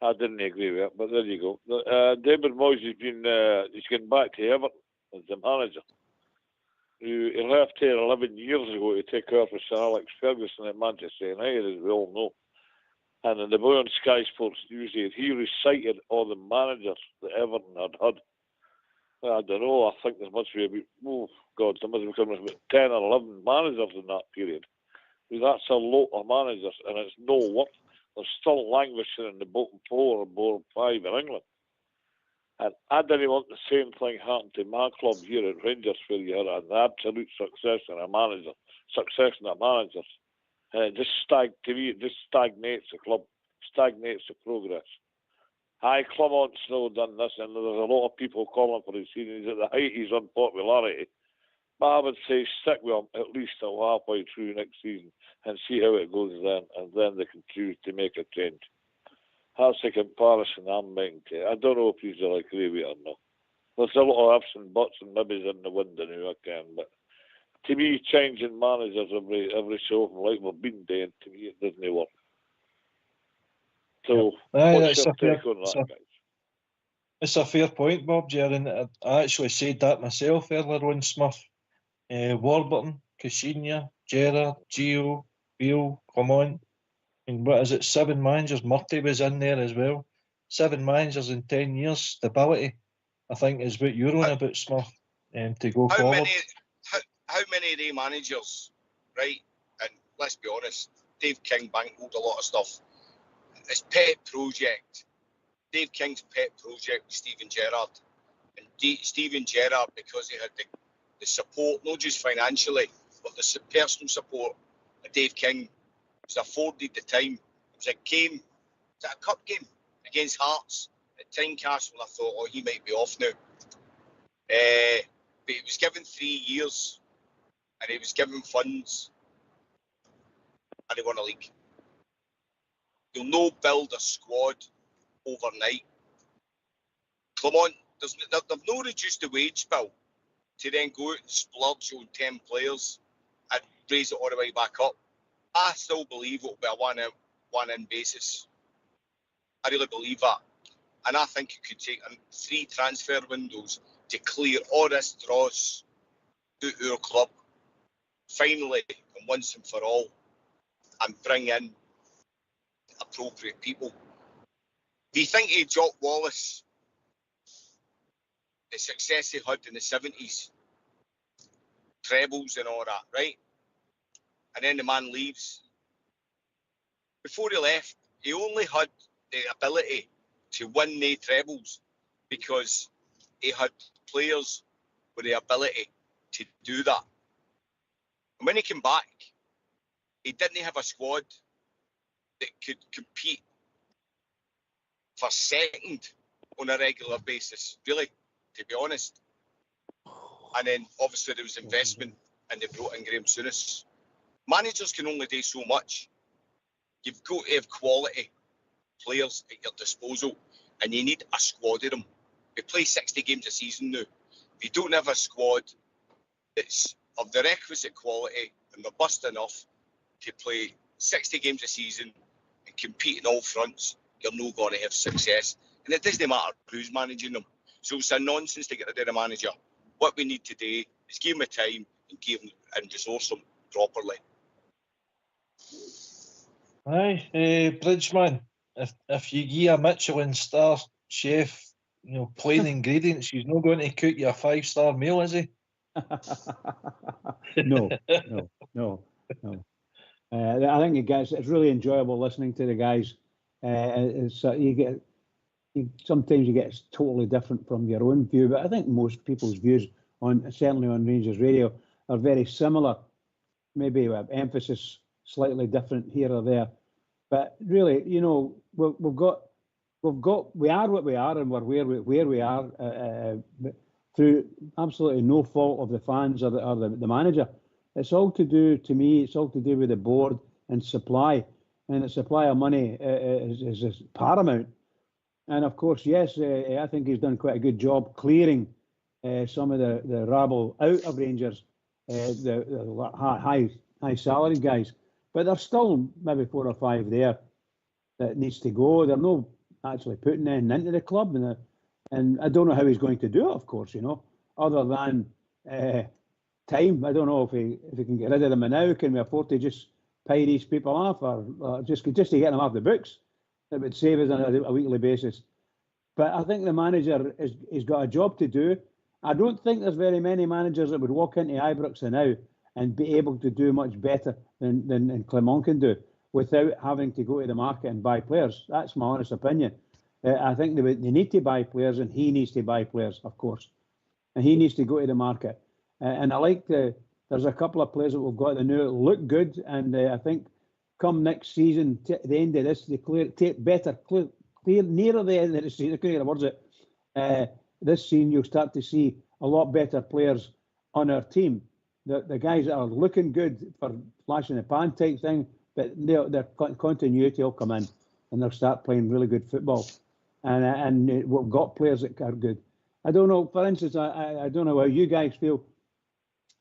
I didn't agree with it, but there you go. David Moyes has been, he's getting back to Everton as the manager. He left here 11 years ago to take over for Sir Alex Ferguson at Manchester United, as we all know. And in the boy on Sky Sports News, he recited all the managers that Everton had had. I don't know, I think there must be there must be coming about 10 or 11 managers in that period. That's a lot of managers, and it's no work. They're still languishing in the bottom 4 or bottom 5 in England. And I didn't want the same thing happen to my club here at Rangers, where you had an absolute success in a manager, and it just stagnates the club, stagnates the progress. Clement's now done this, and there's a lot of people calling for his season. He's at the height of his unpopularity. But I would say stick with him at least till halfway through next season and see how it goes then, and then they can choose to make a change. That's the comparison I'm making to it. I don't know if he's agree with it or not. There's a lot of ifs and buts and maybes in the wind now, but to me, changing managers every so often, like we've been doing, to me it doesn't work. So, what's your take on that, guys? It's a fair point, Bob Jer, and I actually said that myself earlier on, Smith. Warburton, Caixinha, Gerrard, Gio, Beale, Clement, and what is it, 7 managers? Murty was in there as well. 7 managers in 10 years, stability, I think, is what you're on about, Smith, to go forward. How many of the managers, right? And let's be honest, Dave King bankrolled a lot of stuff. His pet project, Dave King's pet project was Steven Gerrard. And Steven Gerrard, because he had the the support, not just financially, but the personal support that Dave King was afforded at the time. It was a game, was it a cup game against Hearts at Tynecastle? I thought, oh, he might be off now. But he was given 3 years and he was given funds and he won a league. You'll no build a squad overnight. Clement, they've no reduced the wage bill to then go out and splurge on 10 players and raise it all the way back up. I still believe it'll be a one-in basis. I really believe that. And I think it could take 3 transfer windows to clear all this dross out of our club, finally and once and for all, and bring in appropriate people. Do you think he dropped Wallace, the success he had in the 70s, trebles and all that, right? And then the man leaves. Before he left, he only had the ability to win the trebles because he had players with the ability to do that. And when he came back, he didn't have a squad that could compete for second on a regular basis, really, to be honest. And then obviously there was investment and they brought in Graham Souness. Managers can only do so much. You've got to have quality players at your disposal and you need a squad of them. We play 60 games a season now. If you don't have a squad that's of the requisite quality and robust enough to play 60 games a season and compete in all fronts, you're not going to have success. And it doesn't matter who's managing them. So it's a nonsense to get rid of the manager. What we need today is give him a time and give him and resource him properly. Aye, Bridgeman, if you give a Michelin star chef, plain ingredients, he's not going to cook you a 5-star meal, is he? No. I think it's really enjoyable listening to the guys. Sometimes you get totally different from your own view, but I think most people's views certainly on Rangers Radio are very similar. Maybe with emphasis slightly different here or there, but really, we are what we are, and we're where we are through absolutely no fault of the fans or the manager. It's all to do, to me, it's all to do with the board and supply, and the supply of money is paramount. And of course, yes, I think he's done quite a good job clearing some of the rabble out of Rangers, the high salary guys. But there's still maybe 4 or 5 there that needs to go. They're not actually putting anything into the club, and I don't know how he's going to do it. Of course, other than time. I don't know if he can get rid of them now. Can we afford to just pay these people off, or just to get them off the books? That would save us on a weekly basis. But I think the manager has got a job to do. I don't think there's very many managers that would walk into Ibrox now and be able to do much better than Clement can do without having to go to the market and buy players. That's my honest opinion. I think they need to buy players, and he needs to buy players, of course. And he needs to go to the market. And I like there's a couple of players that we've got that now look good, and I think come next season, at the end of this, they clear nearer the end of the season. I couldn't get the words out. This season, you'll start to see a lot better players on our team. The guys that are looking good for flash in the pan type thing, but their continuity will come in and they'll start playing really good football. And we've got players that are good. I don't know, for instance, I don't know how you guys feel.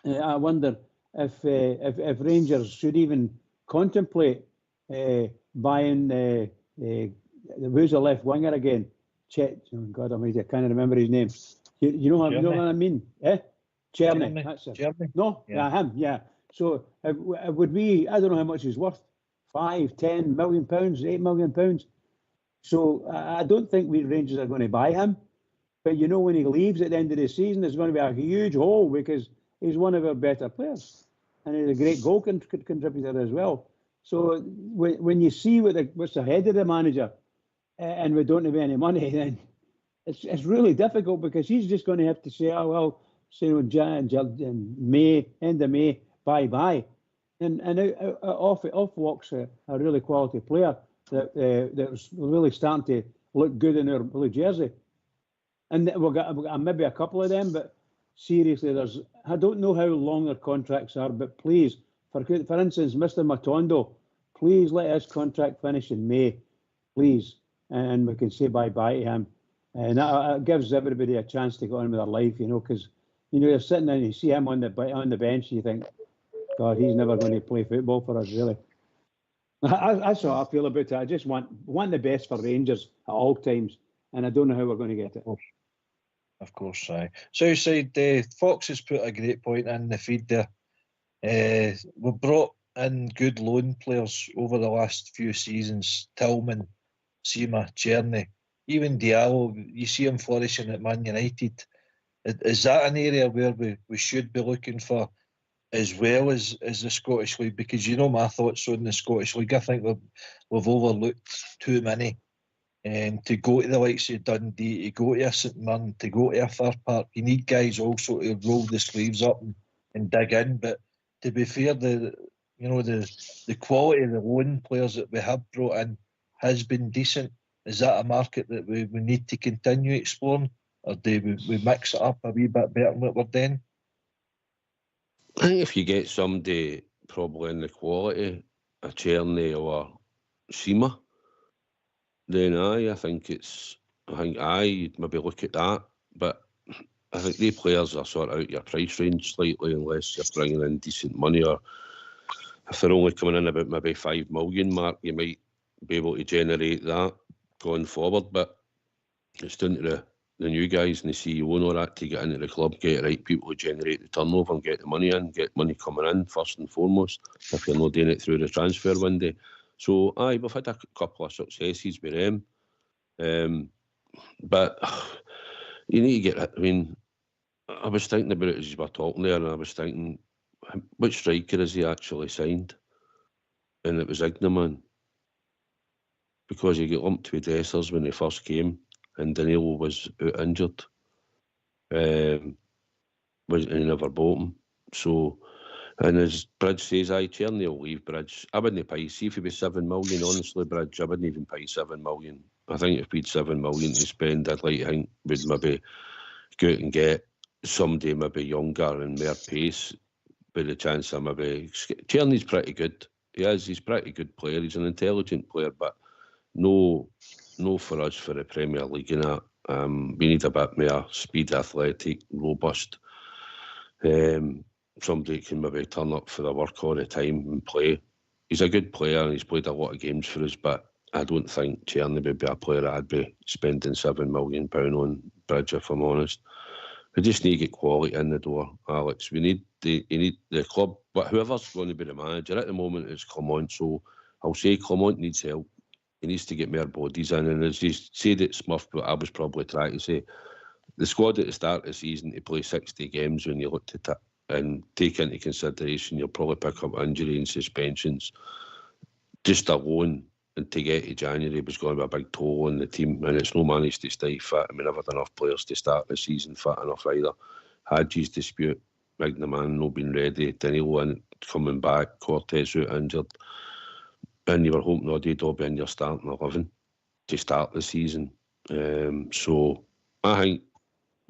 I wonder if Rangers should even contemplate buying who's the left winger again? Chet. Oh God Almighty, I can't remember his name. You know what I mean? Cherny. That's it. Cherny? No, yeah, him. Yeah. So would we? I don't know how much he's worth. 5, 10 million pounds, 8 million pounds. So I don't think we Rangers are going to buy him. But when he leaves at the end of the season, there's going to be a huge hole because he's one of our better players, and he's a great goal contributor as well. So when you see what's ahead of the manager, and we don't have any money, then it's really difficult because he's just going to have to say, oh well, saying, May, end of May, bye-bye. And off walks a really quality player that was really starting to look good in our blue jersey. And we've got maybe a couple of them, but seriously, I don't know how long their contracts are, but please, for instance, Mr. Matondo, please let his contract finish in May, please, and we can say bye-bye to him. And that gives everybody a chance to go on with their life, because, you're sitting there and you see him on the bench and you think, God, he's never going to play football for us, really. That's how I feel about it. I just want the best for Rangers at all times, and I don't know how we're going to get it. Of course, aye. Southside, Fox has put a great point in the feed there. We've brought in good loan players over the last few seasons. Tillman, Sima, Czerny, even Diallo. You see him flourishing at Man United. Is that an area where we should be looking for, as well as the Scottish League? Because my thoughts on the Scottish League. I think we've overlooked too many. To go to the likes of Dundee, to go to a St Mirren, to go to a Fir Park, you need guys also to roll the sleeves up and dig in. But to be fair, the quality of the loan players that we have brought in has been decent. Is that a market that we need to continue exploring, or do we mix it up a wee bit better than what we're doing? I think if you get somebody probably in the quality, a Czerny or Sima, then I think you'd maybe look at that. But I think the players are sort of out your price range slightly, unless you're bringing in decent money, or if they're only coming in about maybe 5 million mark, you might be able to generate that going forward. But it's down to the new guys and the CEO and all that to get into the club, get the right people to generate the turnover and get the money in, get money coming in first and foremost, if you're not doing it through the transfer window. So, we've had a couple of successes with them. But you need to get, I was thinking about it as you were talking there, and I was thinking, which striker has he actually signed? And it was Ignaman. Because he got lumped with Dessers when he first came, and Danilo was out injured. And he never bought him. So, and as Bridge says, Czerny will leave Bridge. I wouldn't pay. See if he was 7 million, honestly, Bridge, I wouldn't even pay 7 million. I think if we had 7 million to spend, I'd like to think we'd maybe go out and get somebody maybe younger and more pace, with the chance of maybe. Czerny's pretty good. He's a pretty good player. He's an intelligent player, but no for us for the Premier League and that. We need a bit more speed, athletic, robust. Somebody can maybe turn up for the work all the time and play. He's a good player and he's played a lot of games for us, but I don't think Czerny would be a player I'd be spending £7 million on, Bridge, if I'm honest. We just need to get quality in the door, Alex. You need the club, but whoever's going to be the manager at the moment is Clement. So I'll say Clement needs help. He needs to get more bodies in, and as you said at Smurf, but I was probably trying to say, the squad at the start of the season to play 60 games when you looked at it and take into consideration you'll probably pick up injury and suspensions. Just alone, and to get to January was going to be a big toll on the team, and it's no managed to stay fit. We never had enough players to start the season fit enough either. Hadji's dispute, Ignaman not being ready, Danilo coming back, Cortez out injured, and you were hoping Odie'd be in your starting 11 to start the season. So I think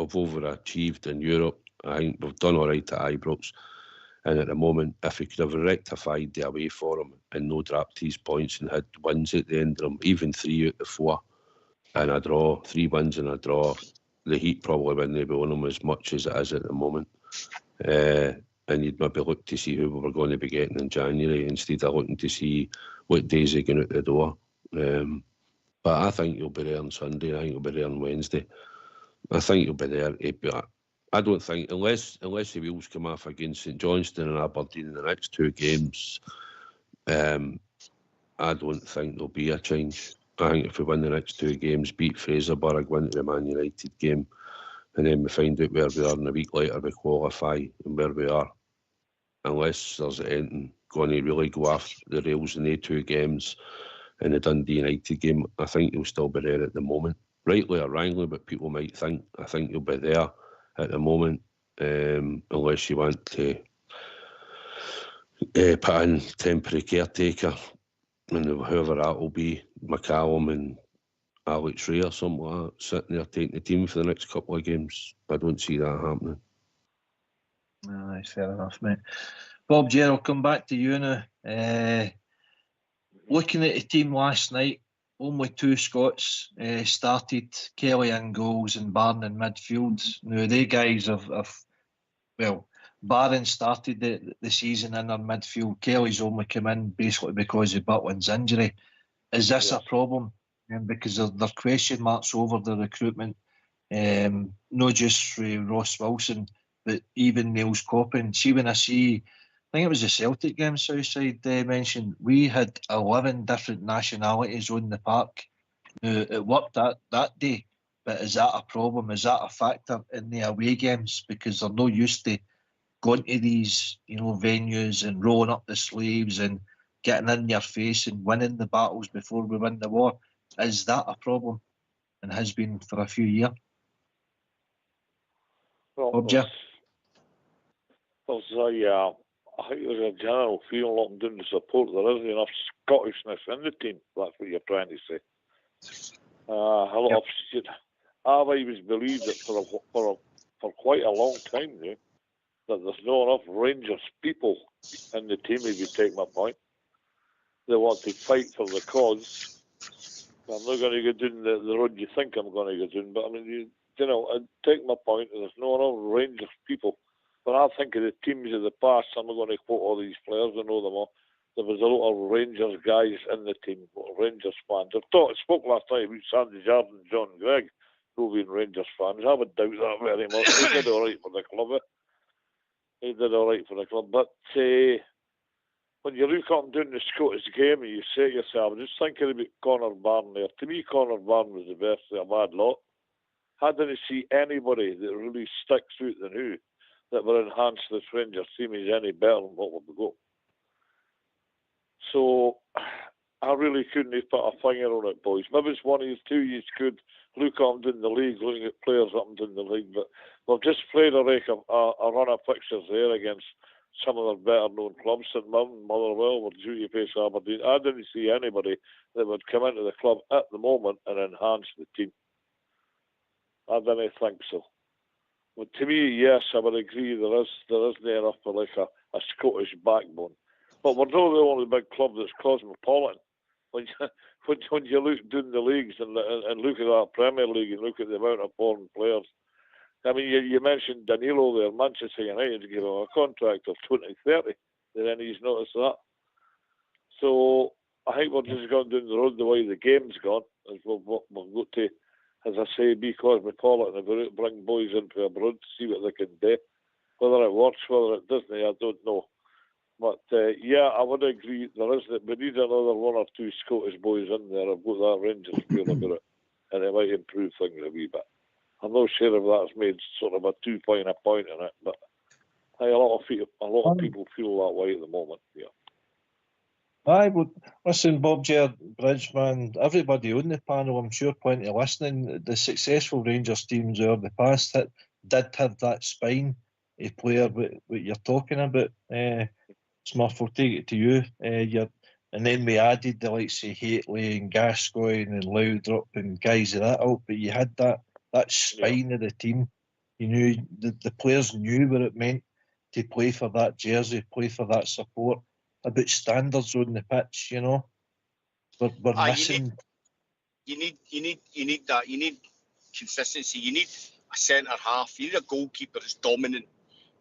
we've overachieved in Europe. I think we've done all right at Ibrox. And at the moment, if we could have rectified the away for him and no dropped his points and had wins at the end of them, even 3 out of 4 and a draw, 3 wins and a draw, the heat probably wouldn't be on him as much as it is at the moment. And you'd maybe look to see who we were going to be getting in January instead of looking to see what days they're going out the door. But I think you'll be there on Sunday. I think you'll be there on Wednesday. I think you'll be there. I don't think, unless the wheels come off against St Johnstone and Aberdeen in the next 2 games, I don't think there'll be a change. I think if we win the next 2 games, beat Fraserburgh, win the Man United game, and then we find out where we are, and a week later we qualify and where we are, unless there's anything going to really go off the rails in the 2 games in the Dundee United game, I think you'll still be there at the moment. Rightly or wrongly, but people might think, I think you'll be there at the moment. unless you want to put in temporary caretaker, and whoever that will be, McCallum and Alex Ray or something like that, sitting there taking the team for the next couple of games. I don't see that happening. Aye, fair enough, mate. Bob, Ger, I'll come back to you now. Looking at the team last night, only two Scots started, Kelly in goals and Barron in midfield. Now, they guys have well, Barron started the season in their midfield. Kelly's only come in basically because of Butlin's injury. Is this a problem? Because there are question marks over the recruitment, not just for Ross Wilson, but even Niels Coppin. See, when I think it was the Celtic game, Southside mentioned, we had 11 different nationalities on the park. Now, it worked that day, but is that a problem? Is that a factor in the away games? Because they're not used to going to these, venues and rolling up the sleeves and getting in your face and winning the battles before we win the war. Is that a problem? And has been for a few years? Well, Bob, I think there's a general feeling up and down the support. There isn't enough Scottishness in the team. That's what you're trying to say. A lot of shit. I've always believed that for quite a long time now, that there's not enough Rangers people in the team, if you take my point. They want to fight for the cause. I'm not going to go down the road you think I'm going to go down, but I mean, I take my point, there's not enough Rangers people. When I think of the teams of the past, I'm not going to quote all these players, I know them all. There was a lot of Rangers guys in the team, Rangers fans. I spoke last night about Sandy Jardine and John Gregg, who being Rangers fans. I would doubt that very much. They did all right for the club. They did all right for the club. But when you look up and down the Scottish game and you say to yourself, just thinking about Conor Barron there. To me, Conor Barron was the best of a bad lot. I didn't see anybody that really sticks out than who that will enhance this Rangers team is any better than what we've got. So I really couldn't have put a finger on it, boys. Maybe it's one of you two you could look up and down the league, looking at players up and down the league, but we've just played a run of fixtures there against some of the better known clubs, St Mirren, Motherwell, we're due to face Aberdeen. I didn't see anybody that would come into the club at the moment and enhance the team. I didn't think so. But to me, yes, I would agree there isn't enough for like a Scottish backbone. But we're not the only big club that's cosmopolitan. When you look down the leagues and look at that Premier League and look at the amount of foreign players, I mean, you mentioned Danilo there, Manchester United gave him a contract of 2030. Did any notice that? So I think we're just going down the road the way the game's gone. We've got to, as I say, be cosmopolitan about it, bring boys into abroad to see what they can do. Whether it works, whether it doesn't, I don't know. But yeah, I would agree. There isn't. We need another one or two Scottish boys in there. I've got that Rangers feel about it, and it might improve things a wee bit. I'm not sure if that's made sort of a 2 point a point in it, but a lot of people feel that way at the moment. Yeah. Aye, but listen, Bob, Ger, Bridgeman, everybody on the panel, I'm sure plenty listening. The successful Rangers teams over the past did have that spine of player what you're talking about. Smurf, I'll take it to you. And then we added the likes of Haitley and Gascoigne and Laudrup and guys of that out, but you had that spine of the team. You knew the players knew what it meant to play for that jersey, play for that support. About standards on the pitch, we're missing. You need that. You need consistency. You need a centre half. You need a goalkeeper that's dominant.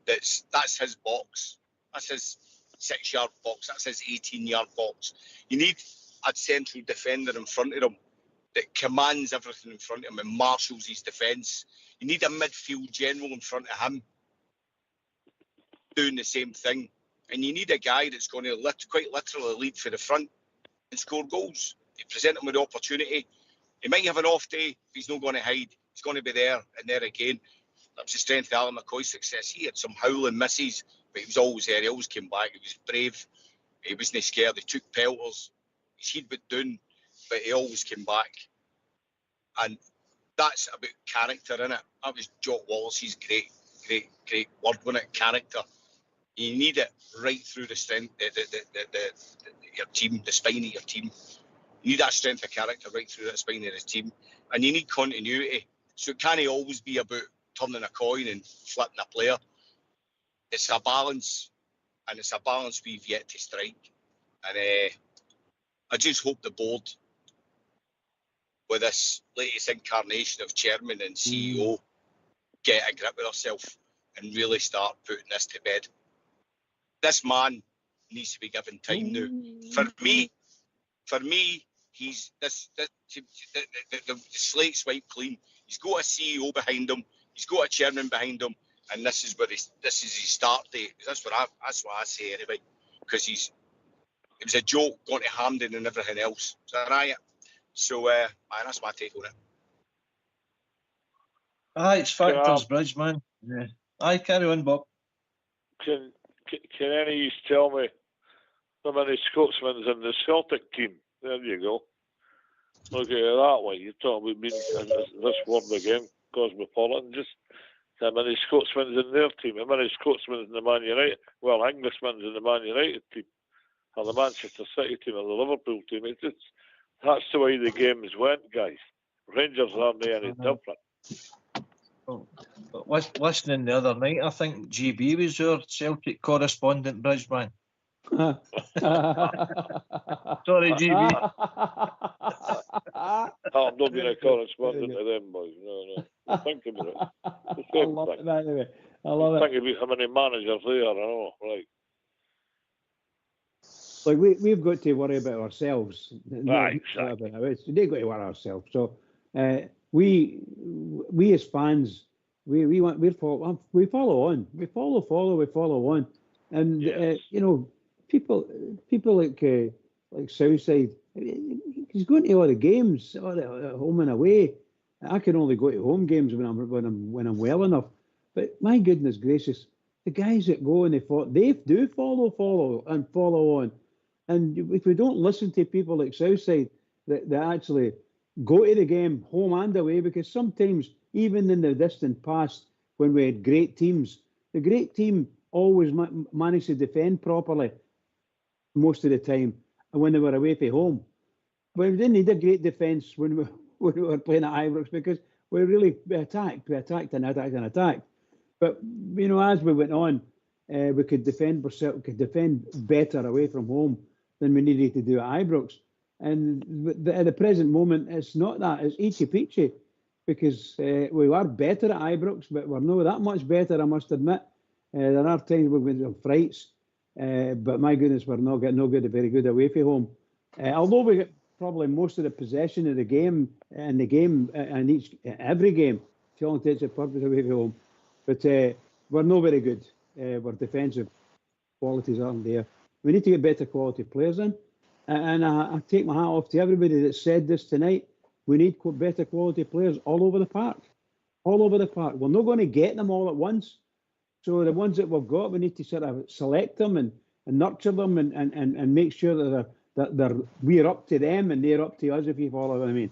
That's his box. That's his 6-yard box. That's his 18-yard box. You need a central defender in front of him that commands everything in front of him and marshals his defence. You need a midfield general in front of him doing the same thing. And you need a guy that's going to quite literally lead for the front and score goals. You present him with the opportunity. He might have an off day. He's not going to hide. He's going to be there and there again. That's the strength of Alan McCoy's success. He had some howling misses, but he was always there. He always came back. He was brave. He wasn't scared. He took pelters. His head went down, but he always came back. And that's about character, innit? That was Jock Wallace's great great word, wasn't it? Character. You need it right through the strength, your team, the spine of your team. You need that strength of character right through that spine of the team, and you need continuity. So it can't always be about turning a coin and flipping a player. It's a balance, and it's a balance we've yet to strike. And I just hope the board, with this latest incarnation of chairman and CEO, get a grip with herself and really start putting this to bed. This man needs to be given time now. For me, he's the slate's wiped clean. He's got a CEO behind him. He's got a chairman behind him, and this is his start date. That's what I say anyway. Because it was a joke going to Hampden and everything else. Is that right? So that's my take on it. Aye, it's factors, Bridge, man. Yeah. Aye, carry on, Bob. Can any of you tell me how many Scotsmen's in the Celtic team? There you go. Look at it that way. You're talking about this word again, cosmopolitan. Just how many Scotsmen's in their team? How many Scotsmen's in the Man United? Well, Englishmen's in the Man United team, or the Manchester City team, or the Liverpool team. That's the way the games went, guys. Rangers aren't any different. Oh, but listening the other night, I think GB was our Celtic correspondent, Bridge, man. Sorry, GB. I'm not being a correspondent to them, boys. No. Think about it. The same I love thing. it, anyway. I love it. Think about how many managers there, I know, right. Like we've got to worry about ourselves. Right, exactly. They've got to worry ourselves. So we as fans, we follow on. We follow on. And yes. people like Southside, he's going to all the games, all the home and away. I can only go to home games when I'm well enough. But my goodness gracious, the guys that go and they do follow on. And if we don't listen to people like Southside that actually go to the game home and away, because sometimes even in the distant past when we had great teams, the great team always managed to defend properly most of the time, and when they were away from home. But we didn't need a great defence when we were playing at Ibrox, because we attacked and attacked. But as we went on, we could defend better away from home than we needed to do at Ibrox. And at the present moment, it's not that. It's eachy peachy, because we are better at Ibrox, but we're not that much better, I must admit. There are times we've been on frights, but my goodness, we're not getting very good away from home. Although we get probably most of the possession of the game and every game, to all intents and purposes, away from home. But we're not very good. Our defensive qualities aren't there. We need to get better quality players in. And I take my hat off to everybody that said this tonight. We need better quality players all over the park. All over the park. We're not going to get them all at once. So the ones that we've got, we need to sort of select them and nurture them and make sure that we're up to them and they're up to us, if you follow what I mean.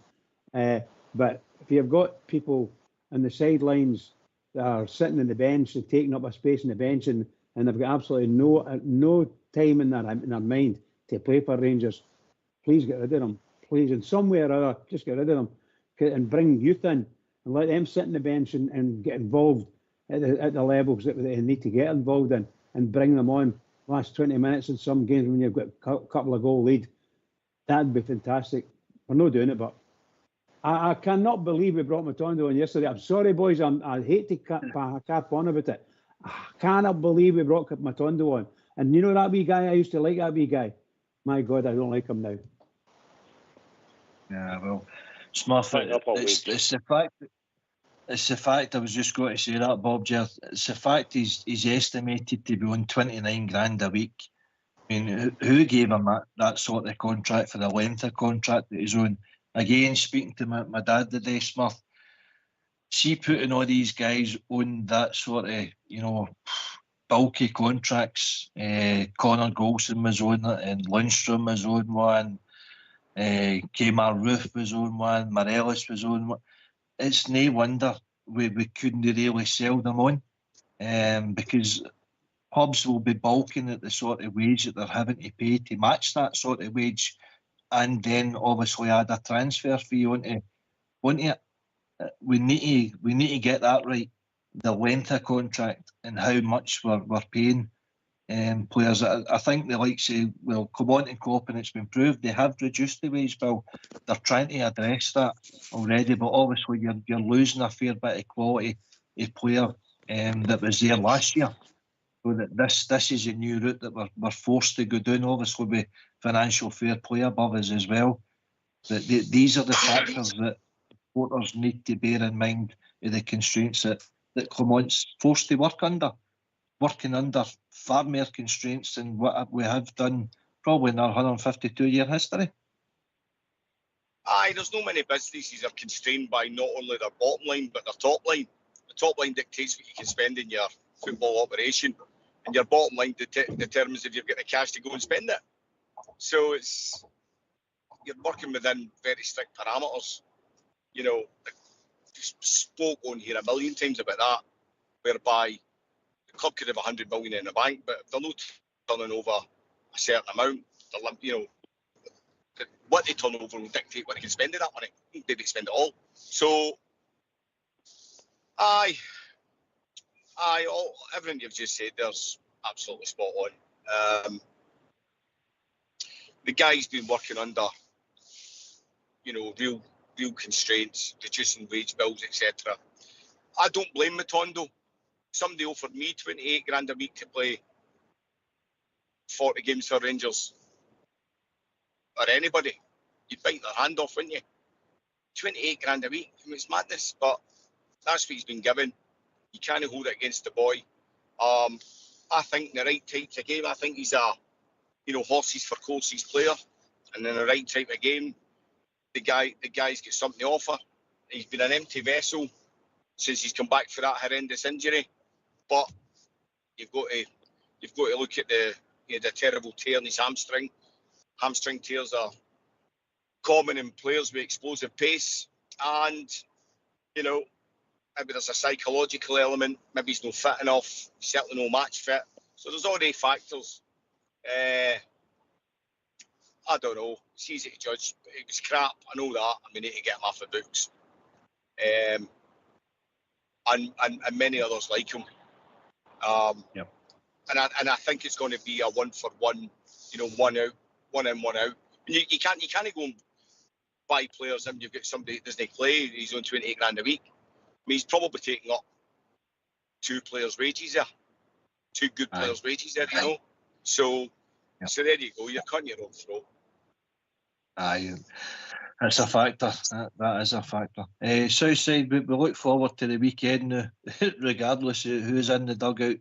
But if you've got people on the sidelines that are sitting on the bench and taking up a space on the bench and they've got absolutely no time in their mind to play for Rangers, please get rid of them. Please, in some way or other, just get rid of them and bring youth in and let them sit on the bench and get involved at the levels that they need to get involved in, and bring them on last 20 minutes in some games when you've got a couple of goal lead. That'd be fantastic. We're not doing it, but I cannot believe we brought Matondo on yesterday. I'm sorry, boys. I hate to cap on about it. I cannot believe we brought Matondo on. And you know that wee guy? I used to like that wee guy. My God, I don't like him now. Yeah, well, Smurf, it's the fact, I was just going to say that, Bob, it's the fact he's estimated to be on 29 grand a week. I mean, who gave him that sort of contract for the length of contract that he's on? Again, speaking to my dad today, Smurf, see putting all these guys on that sort of, bulky contracts. Connor Golson was on it, and Lundstrom was on one. Kmar Roof was on one. Morelos was on one. It's no wonder we couldn't really sell them on. because Hubs will be balking at the sort of wage that they're having to pay to match that sort of wage, and then obviously add a transfer fee onto it. We need to get that right. The length of contract and how much we're paying players. I think the likes of Clement and Klopp, and it's been proved they have reduced the wage bill. They're trying to address that already, but obviously you're losing a fair bit of quality of player that was there last year. So that this is a new route that we're forced to go down, obviously with financial fair play above us as well. But these are the factors that supporters need to bear in mind of the constraints that Clement's forced to working under far more constraints than what we have done probably in our 152-year history. Aye, there's no many businesses are constrained by not only their bottom line but their top line. The top line dictates what you can spend in your football operation, and your bottom line determines if you've got the cash to go and spend it. So you're working within very strict parameters. You know, we've spoke on here a million times about that, whereby the club could have 100 million in the bank, but if they're not turning over a certain amount, what they turn over will dictate what they can spend of that money. They can spend it all. So, everything you've just said there's absolutely spot on. The guy's been working under, real constraints, reducing wage bills, etc. I don't blame Matondo. Somebody offered me 28 grand a week to play 40 games for Rangers, or anybody, you'd bite their hand off, wouldn't you? 28 grand a week, I mean, it's madness, but that's what he's been given. You can't hold it against the boy. I think in the right types of game, I think he's a, horses for courses player, and in the right type of game, the guy's got something to offer. He's been an empty vessel since he's come back for that horrendous injury, but you've got to look at the terrible tear in his hamstring. Hamstring tears are common in players with explosive pace, and maybe there's a psychological element. Maybe he's not fit enough. Certainly no match fit. So there's all these factors. I don't know. It's easy to judge. It was crap. I know that. And we need to get him off the books. And many others like him. Yep. And I think it's going to be a 1 for 1. One out, one in, one out. You can't go and buy players and you've got somebody that doesn't play. He's on 28 grand a week. I mean, he's probably taking up 2 players' wages there. 2 good players' wages there, So, So there you go. You're cutting your own throat. Aye, it's a factor. That is a factor. Southside, we look forward to the weekend now, regardless of who's in the dugout.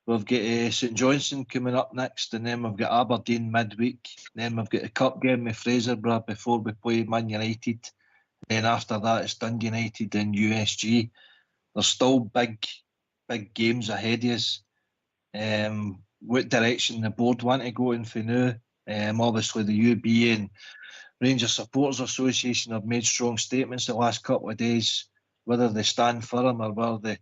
We've got St Johnstone coming up next, and then we've got Aberdeen midweek. Then we've got a cup game with Fraserburgh before we play Man United. Then after that, it's Dundee United and USG. There's still big games ahead of us. What direction the board want to go in for now? Obviously, the UB and Rangers Supporters Association have made strong statements the last couple of days, whether they stand firm or whether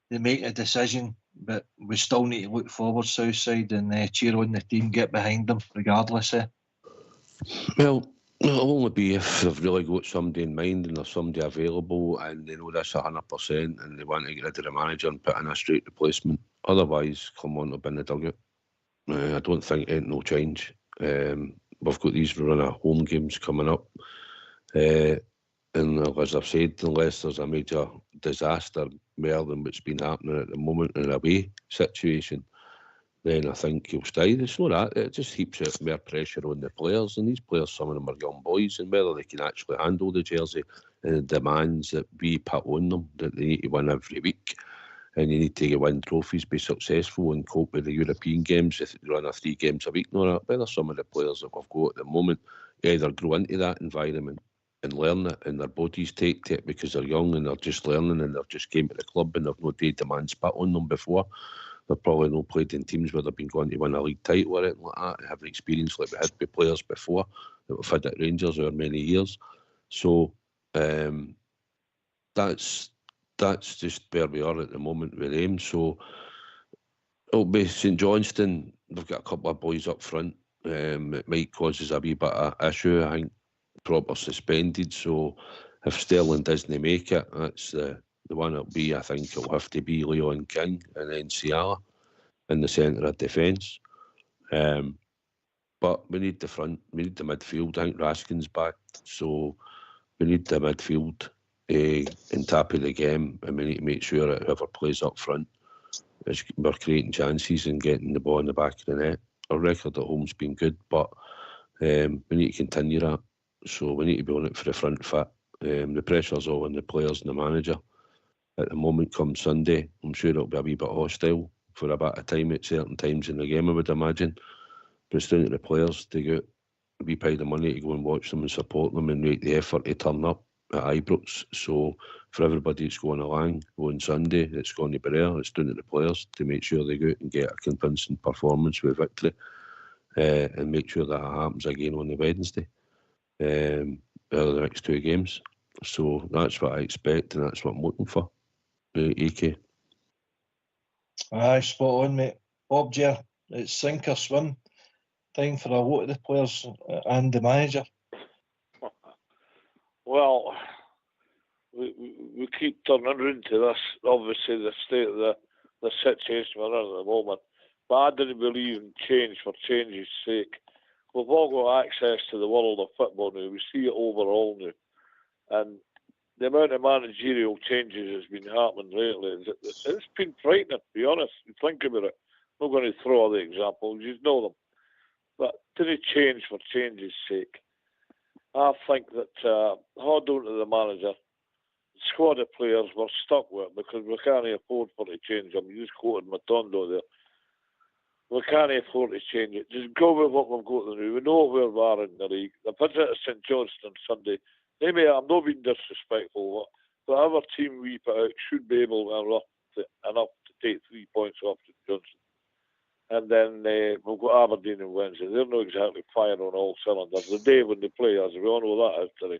they make a decision. But we still need to look forward, Southside, and cheer on the team, get behind them, regardless. Well, it'll only be if they've really got somebody in mind and there's somebody available and they know this 100% and they want to get rid of the manager and put in a straight replacement. Otherwise, Clement will be in the dugout. I don't think it will change. We've got these run of home games coming up. And as I've said, unless there's a major disaster, more than what's been happening at the moment in a away situation, then I think he'll stay. It's not that. It just heaps of more pressure on the players. And these players, some of them are young boys, and whether they can actually handle the jersey and the demands that we put on them, that they need to win every week. And you need to win trophies, be successful and cope with the European games. If they run 3 games a week, whether some of the players that we've got at the moment either grow into that environment and learn it, and their bodies take to it because they're young and they're just learning and they've just came to the club and they've no day demands put on them before. They've probably not played in teams where they've been going to win a league title or anything like that. They have experience like we had with players before that we've had at Rangers over many years. So that's that's just where we are at the moment with them. So it'll be St Johnstone. They've got a couple of boys up front. It might cause us a wee bit of issue. I think proper suspended. So if Sterling doesn't make it, that's the one it'll be. I think it'll have to be Leon King and then Ciala in the centre of defence. But we need the front, we need the midfield. I think Raskin's back, so we need the midfield in top of the game, and we need to make sure that whoever plays up front is we're creating chances and getting the ball in the back of the net. Our record at home's been good, but we need to continue that. So we need to be on it for the front foot. The pressure's all on the players and the manager. At the moment, come Sunday, I'm sure it'll be a wee bit hostile for a bit of time at certain times in the game, I would imagine. But it's down to the players to get a wee pile of money to go and watch them and support them and make the effort to turn up at Ibrox. So for everybody that's going along on Sunday, it's going to be there. It's down to the players to make sure they go out and get a convincing performance with victory and make sure that happens again on the Wednesday, the next two games. So that's what I expect and that's what I'm looking for. AK. Aye, spot on, mate. Bob Jer, it's sink or swim. Time for a lot of the players and the manager. Well, we keep turning into this, obviously, the state of the situation we're in at the moment. But I didn't believe in change for change's sake. We've all got access to the world of football now. We see it overall now. And the amount of managerial changes that's been happening lately, it's been frightening, to be honest. You think about it. I'm not going to throw other examples, you know them. But didn't change for change's sake. I think that hard on to the manager, squad of players we're stuck with because we can't afford for to change them. You just quoted Matondo there. We can't afford to change it. Just go with what we've got now. We know where we are in the league. The visit to St Johnstone Sunday. Maybe I'm not being disrespectful, but whatever team we put out should be able enough to take 3 points off St Johnstone. And then we've got Aberdeen on Wednesday. They're not exactly firing on all cylinders. The day when they play us, we all know that history.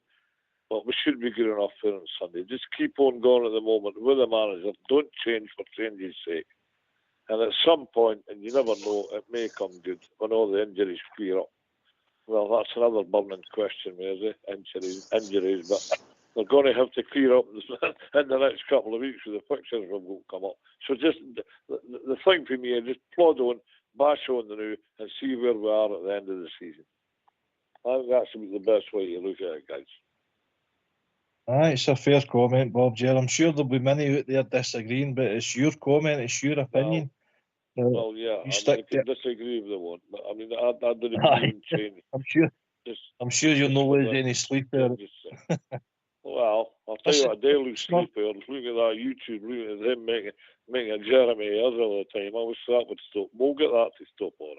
But we should be good enough for on Sunday. Just keep on going at the moment with the manager. Don't change for change's sake. And at some point, and you never know, it may come good when all the injuries clear up. Well, that's another burning question, is it? Injuries, but they're going to have to clear up in the next couple of weeks with the fixtures will come up. So just the thing for me is just plod on, bash on the new, and see where we are at the end of the season. I think that's the best way to look at it, guys. Aye, it's a fair comment, Bob Jer. I'm sure there'll be many out there disagreeing, but it's your comment, it's your opinion. Well, yeah, I can disagree with the one, but I mean, I didn't even change. I'm sure you'll not lose any sleep there. Well, I'll tell you what, I do lose sleep there. Look at that YouTube, look at them making a Jeremy Ayres all the time. I wish that would stop. We'll get that to stop, all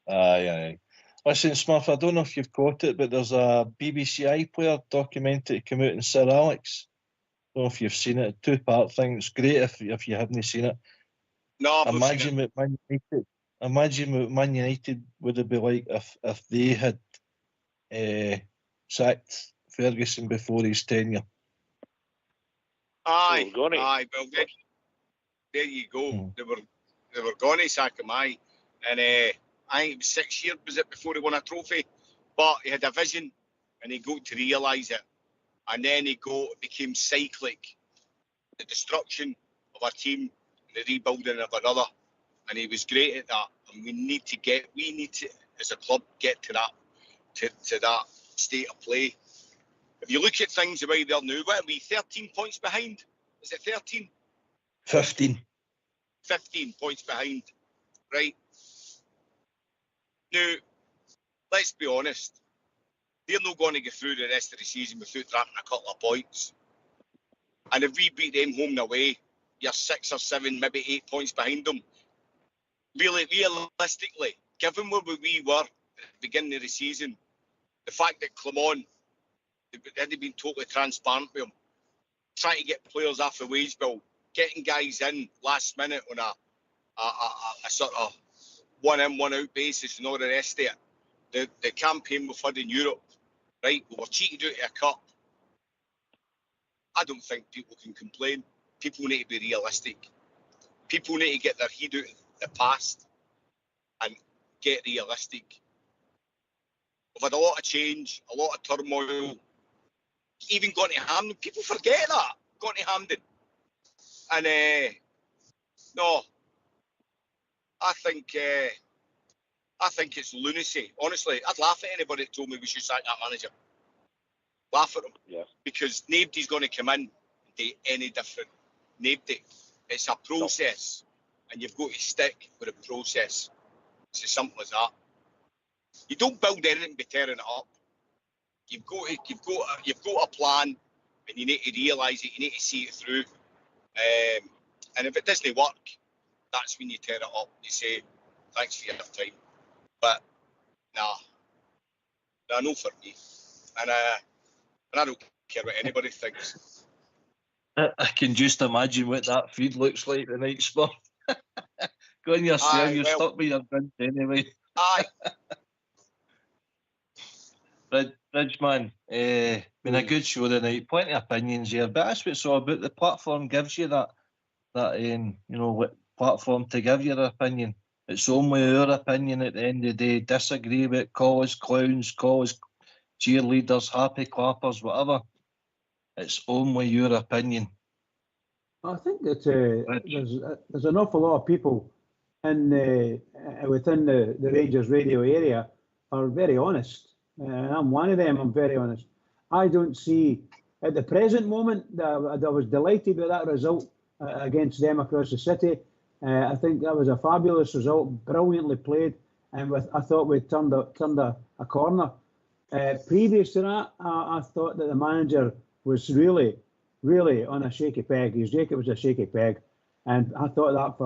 right. Aye. Listen, Smurf, I don't know if you've caught it, but there's a BBC iPlayer documentary come out in Sir Alex. I don't know if you've seen it. A 2-part thing. It's great if you haven't seen it. No, I've imagine what Man United would it be like if they had sacked Ferguson before his tenure. Aye. Well, there you go. They were going to sack him, aye. And I think it was 6 years, was it, before he won a trophy? But he had a vision and he got to realise it. And then it became cyclic. The destruction of a team, the rebuilding of another. And he was great at that. And we need to, as a club, get to that state of play. If you look at things the way they're now, what are we, 13 points behind? Is it 13? 15. 15 points behind, right? Now, let's be honest. They're not going to get through the rest of the season without dropping a couple of points. And if we beat them home and away, you're 6 or 7, maybe 8 points behind them. Really, realistically, given where we were at the beginning of the season, the fact that Clement had been totally transparent with him, trying to get players off the wage bill, getting guys in last minute on a sort of one in, one out basis and all the rest of it. The campaign we've had in Europe, right? We were cheated out of a cup. I don't think people can complain. People need to be realistic. People need to get their head out of the past and get realistic. We've had a lot of change, a lot of turmoil. Even gone to Hampden, people forget that. Gone to Hampden. And no, I think it's lunacy. Honestly, I'd laugh at anybody that told me we should sack that manager. Laugh at them. Yeah. Because nobody's going to come in and do any different. Nobody. It's a process, and you've got to stick with the process. It's as simple as that. You don't build anything by tearing it up. You've got a plan, and you need to realise it. You need to see it through. And if it doesn't work, that's when you tear it up. You say, "Thanks for your time," but nah, no for me. And I don't care what anybody thinks. I can just imagine what that feed looks like tonight, Spur. Go on yourself, you're stuck with your bin anyway. Aye. Bridgeman, been a good show tonight. Plenty of opinions here, but that's what it's all about. The platform gives you that what platform to give your opinion. It's only our opinion at the end of the day. Disagree with it, call us clowns, call us cheerleaders, happy clappers, whatever. It's only your opinion. I think that there's an awful lot of people within the Rangers radio area are very honest. I'm one of them. I'm very honest. I don't see at the present moment that I was delighted with that result against them across the city. I think that was a fabulous result, brilliantly played, and I thought we turned a corner. Previous to that, I thought that the manager was really on a shaky peg. His jacket was a shaky peg, and I thought that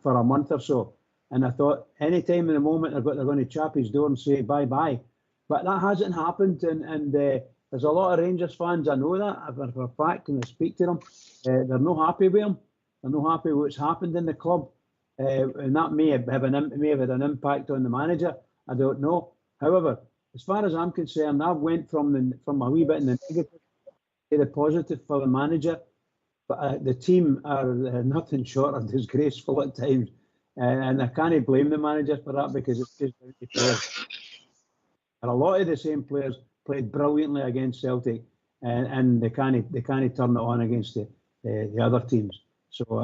for a month or so. And I thought any time in the moment they're going to chap his door and say bye bye, but that hasn't happened. And there's a lot of Rangers fans, I know that for a fact, and I speak to them. They're not happy with him. They're not happy with what's happened in the club, and that may have had an impact on the manager. I don't know. However, as far as I'm concerned, I went from a wee bit in the negative to the positive for the manager, but the team are nothing short of disgraceful at times, and I can't blame the manager for that because it's just the players. And a lot of the same players played brilliantly against Celtic, and they can't turn it on against the other teams. So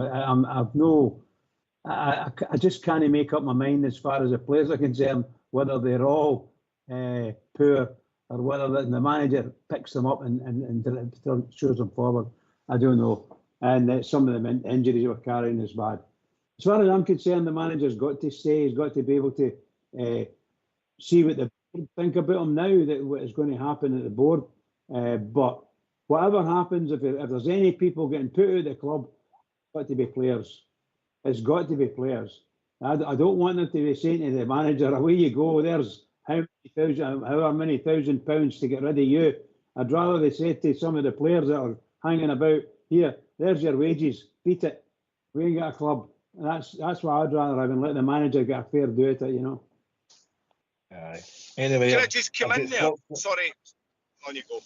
I just can't make up my mind as far as the players are concerned whether they're all poor or whether the manager picks them up and shows them forward. I don't know. And some of the injuries we're carrying is bad. As far as I'm concerned, the manager's got to stay. He's got to be able to see what the board think about him now, that what is going to happen at the board. But whatever happens, if there's any people getting put out of the club, it's got to be players. It's got to be players. I don't want them to be saying to the manager, away you go, there's however many £1,000 to get rid of you. I'd rather they say to some of the players that are hanging about, here, there's your wages, beat it. We ain't got a club. And that's what I'd rather have, and let the manager get a fair do at it, Aye. Anyway, can I just come in there? Sorry, on you go.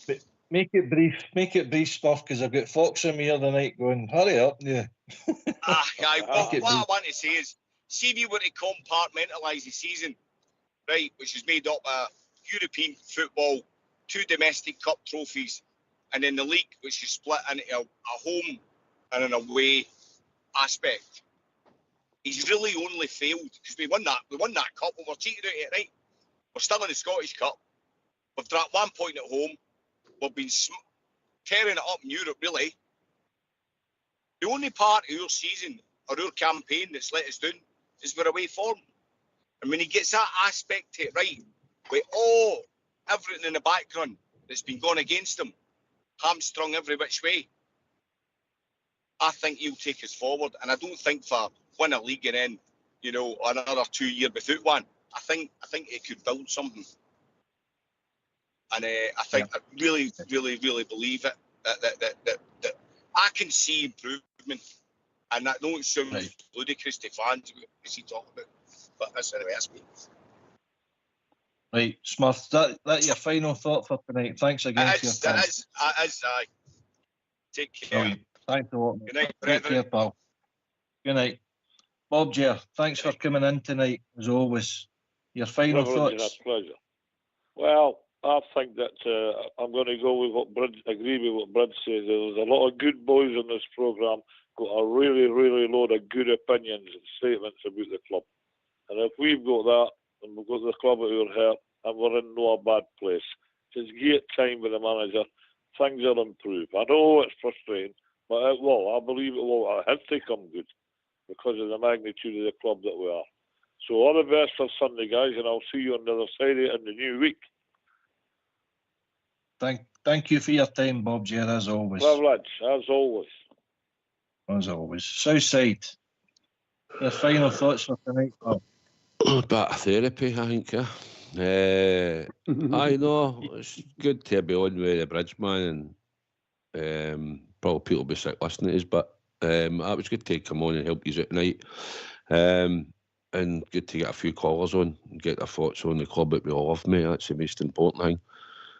Make it brief stuff, because I've got Fox in me here tonight going, hurry up, yeah. What I want to say is, see if you were to compartmentalise the season, right, which is made up of European football, 2 domestic cup trophies, and then the league, which is split into a home and an away aspect. He's really only failed because we won that cup, and we're cheated out of it, right? We're still in the Scottish Cup. We've dropped 1 point at home. We've been tearing it up in Europe, really. The only part of our season or our campaign that's let us down is we're away form. And when he gets that aspect to it right, with everything in the background that's been going against him, hamstrung every which way, I think he'll take us forward. And I don't think for win a league and then, another 2 years without one, I think it could build something. And I think I really, really, really believe it that I can see improvement, and that don't sound ludicrous to fans as he talk about. But that's me. Right, Smurf, that your final thought for tonight. Thanks again for your time. It is. Take care. Brilliant. Thanks a lot. Good night, Take brethren. care, pal. Good night. Bob Jer, thanks for coming in tonight, as always. Your final Privilege and thoughts? a pleasure. Well, I think that I'm going to go with what Brad, agree with what Brad says. There's a lot of good boys on this programme, got a really, really load of good opinions and statements about the club. And if we've got that, and we've got the club at our heart, and we're in no bad place. It's great time with the manager. Things will improve. I know it's frustrating, but it will. I believe it will. It has to come good because of the magnitude of the club that we are. So all the best for Sunday, guys, and I'll see you on the other side of it in the new week. Thank you for your time, Bob Jer, as always. Privilege, as always. As always. Southside, your final thoughts for tonight, Bob? Bit of therapy, I think. I know it's good to be on with the bridge man, and probably people will be sick listening to us, but it was good to come on and help you out tonight. And good to get a few callers on and get their thoughts on the club that we all love, mate. That's the most important thing.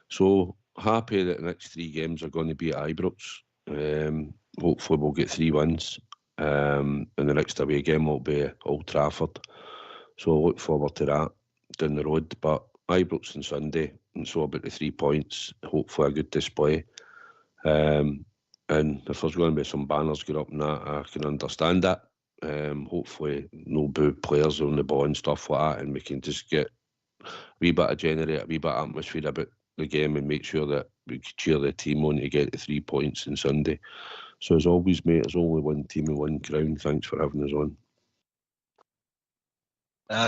So happy that the next 3 games are going to be at Ibrox. Hopefully we'll get 3 wins. And the next away game will be Old Trafford. So I look forward to that down the road. But Ibrox on Sunday, and so about the 3 points. Hopefully a good display. And if there's going to be some banners get up and that, I can understand that. Hopefully no boo players on the ball and stuff like that, and we can just get a wee bit of generate a wee bit of atmosphere about the game and make sure that we cheer the team on to get the 3 points on Sunday. So as always, mate, there's only one team and one crown. Thanks for having us on.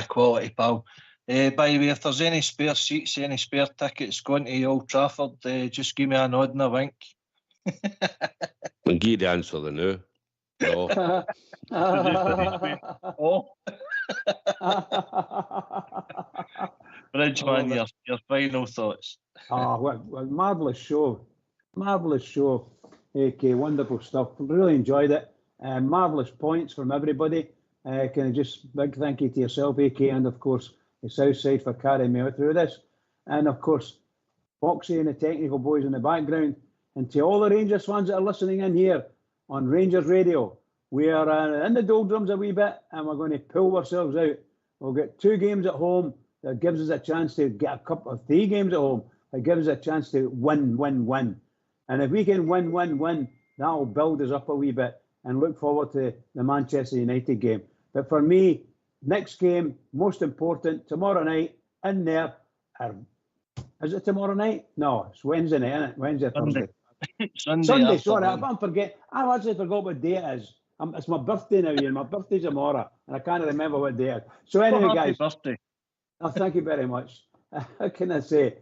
Quality, pal. By the way, if there's any spare seats, any spare tickets going to Old Trafford, just give me a nod and a wink. I'll give you the answer the now. No. Oh. Bridgeman, your final thoughts. What marvellous show. Marvellous show. Okay, wonderful stuff. Really enjoyed it. Marvellous points from everybody. Can I just big thank you to yourself, AK, and of course the Southside for carrying me out through this. And of course, Foxy and the technical boys in the background. And to all the Rangers fans that are listening in here on Rangers Radio, we are in the doldrums a wee bit and we're going to pull ourselves out. We'll get 2 games at home that gives us a chance to get a couple of 3 games at home that gives us a chance to win. And if we can win, that'll build us up a wee bit and look forward to the Manchester United game. But for me, next game, most important, tomorrow night, in there. Is it tomorrow night? No, it's Wednesday night, isn't it? Wednesday, Thursday. Sunday, sorry, I'm forgetting. I've actually forgot what day it is. It's my birthday now, Ian. My birthday's tomorrow, and I can't remember what day it is. So anyway, guys. Birthday. Oh, thank you very much. How can I say?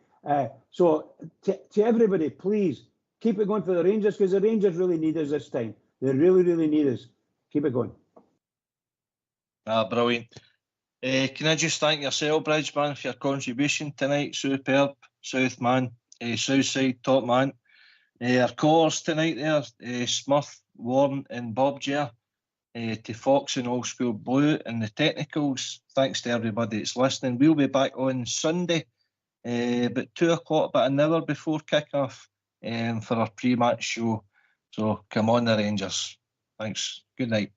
So to everybody, please, keep it going for the Rangers, because the Rangers really need us this time. They really, really need us. Keep it going. Brilliant. Can I just thank yourself, Bridgeman, for your contribution tonight? Superb. Southside, top man. Our callers tonight there, Smith, Warren and Bob Jer. To Fox and Old School Blue and the technicals. Thanks to everybody that's listening. We'll be back on Sunday, about 2 o'clock, about an hour before kick-off, for our pre-match show. So come on the Rangers. Thanks. Good night.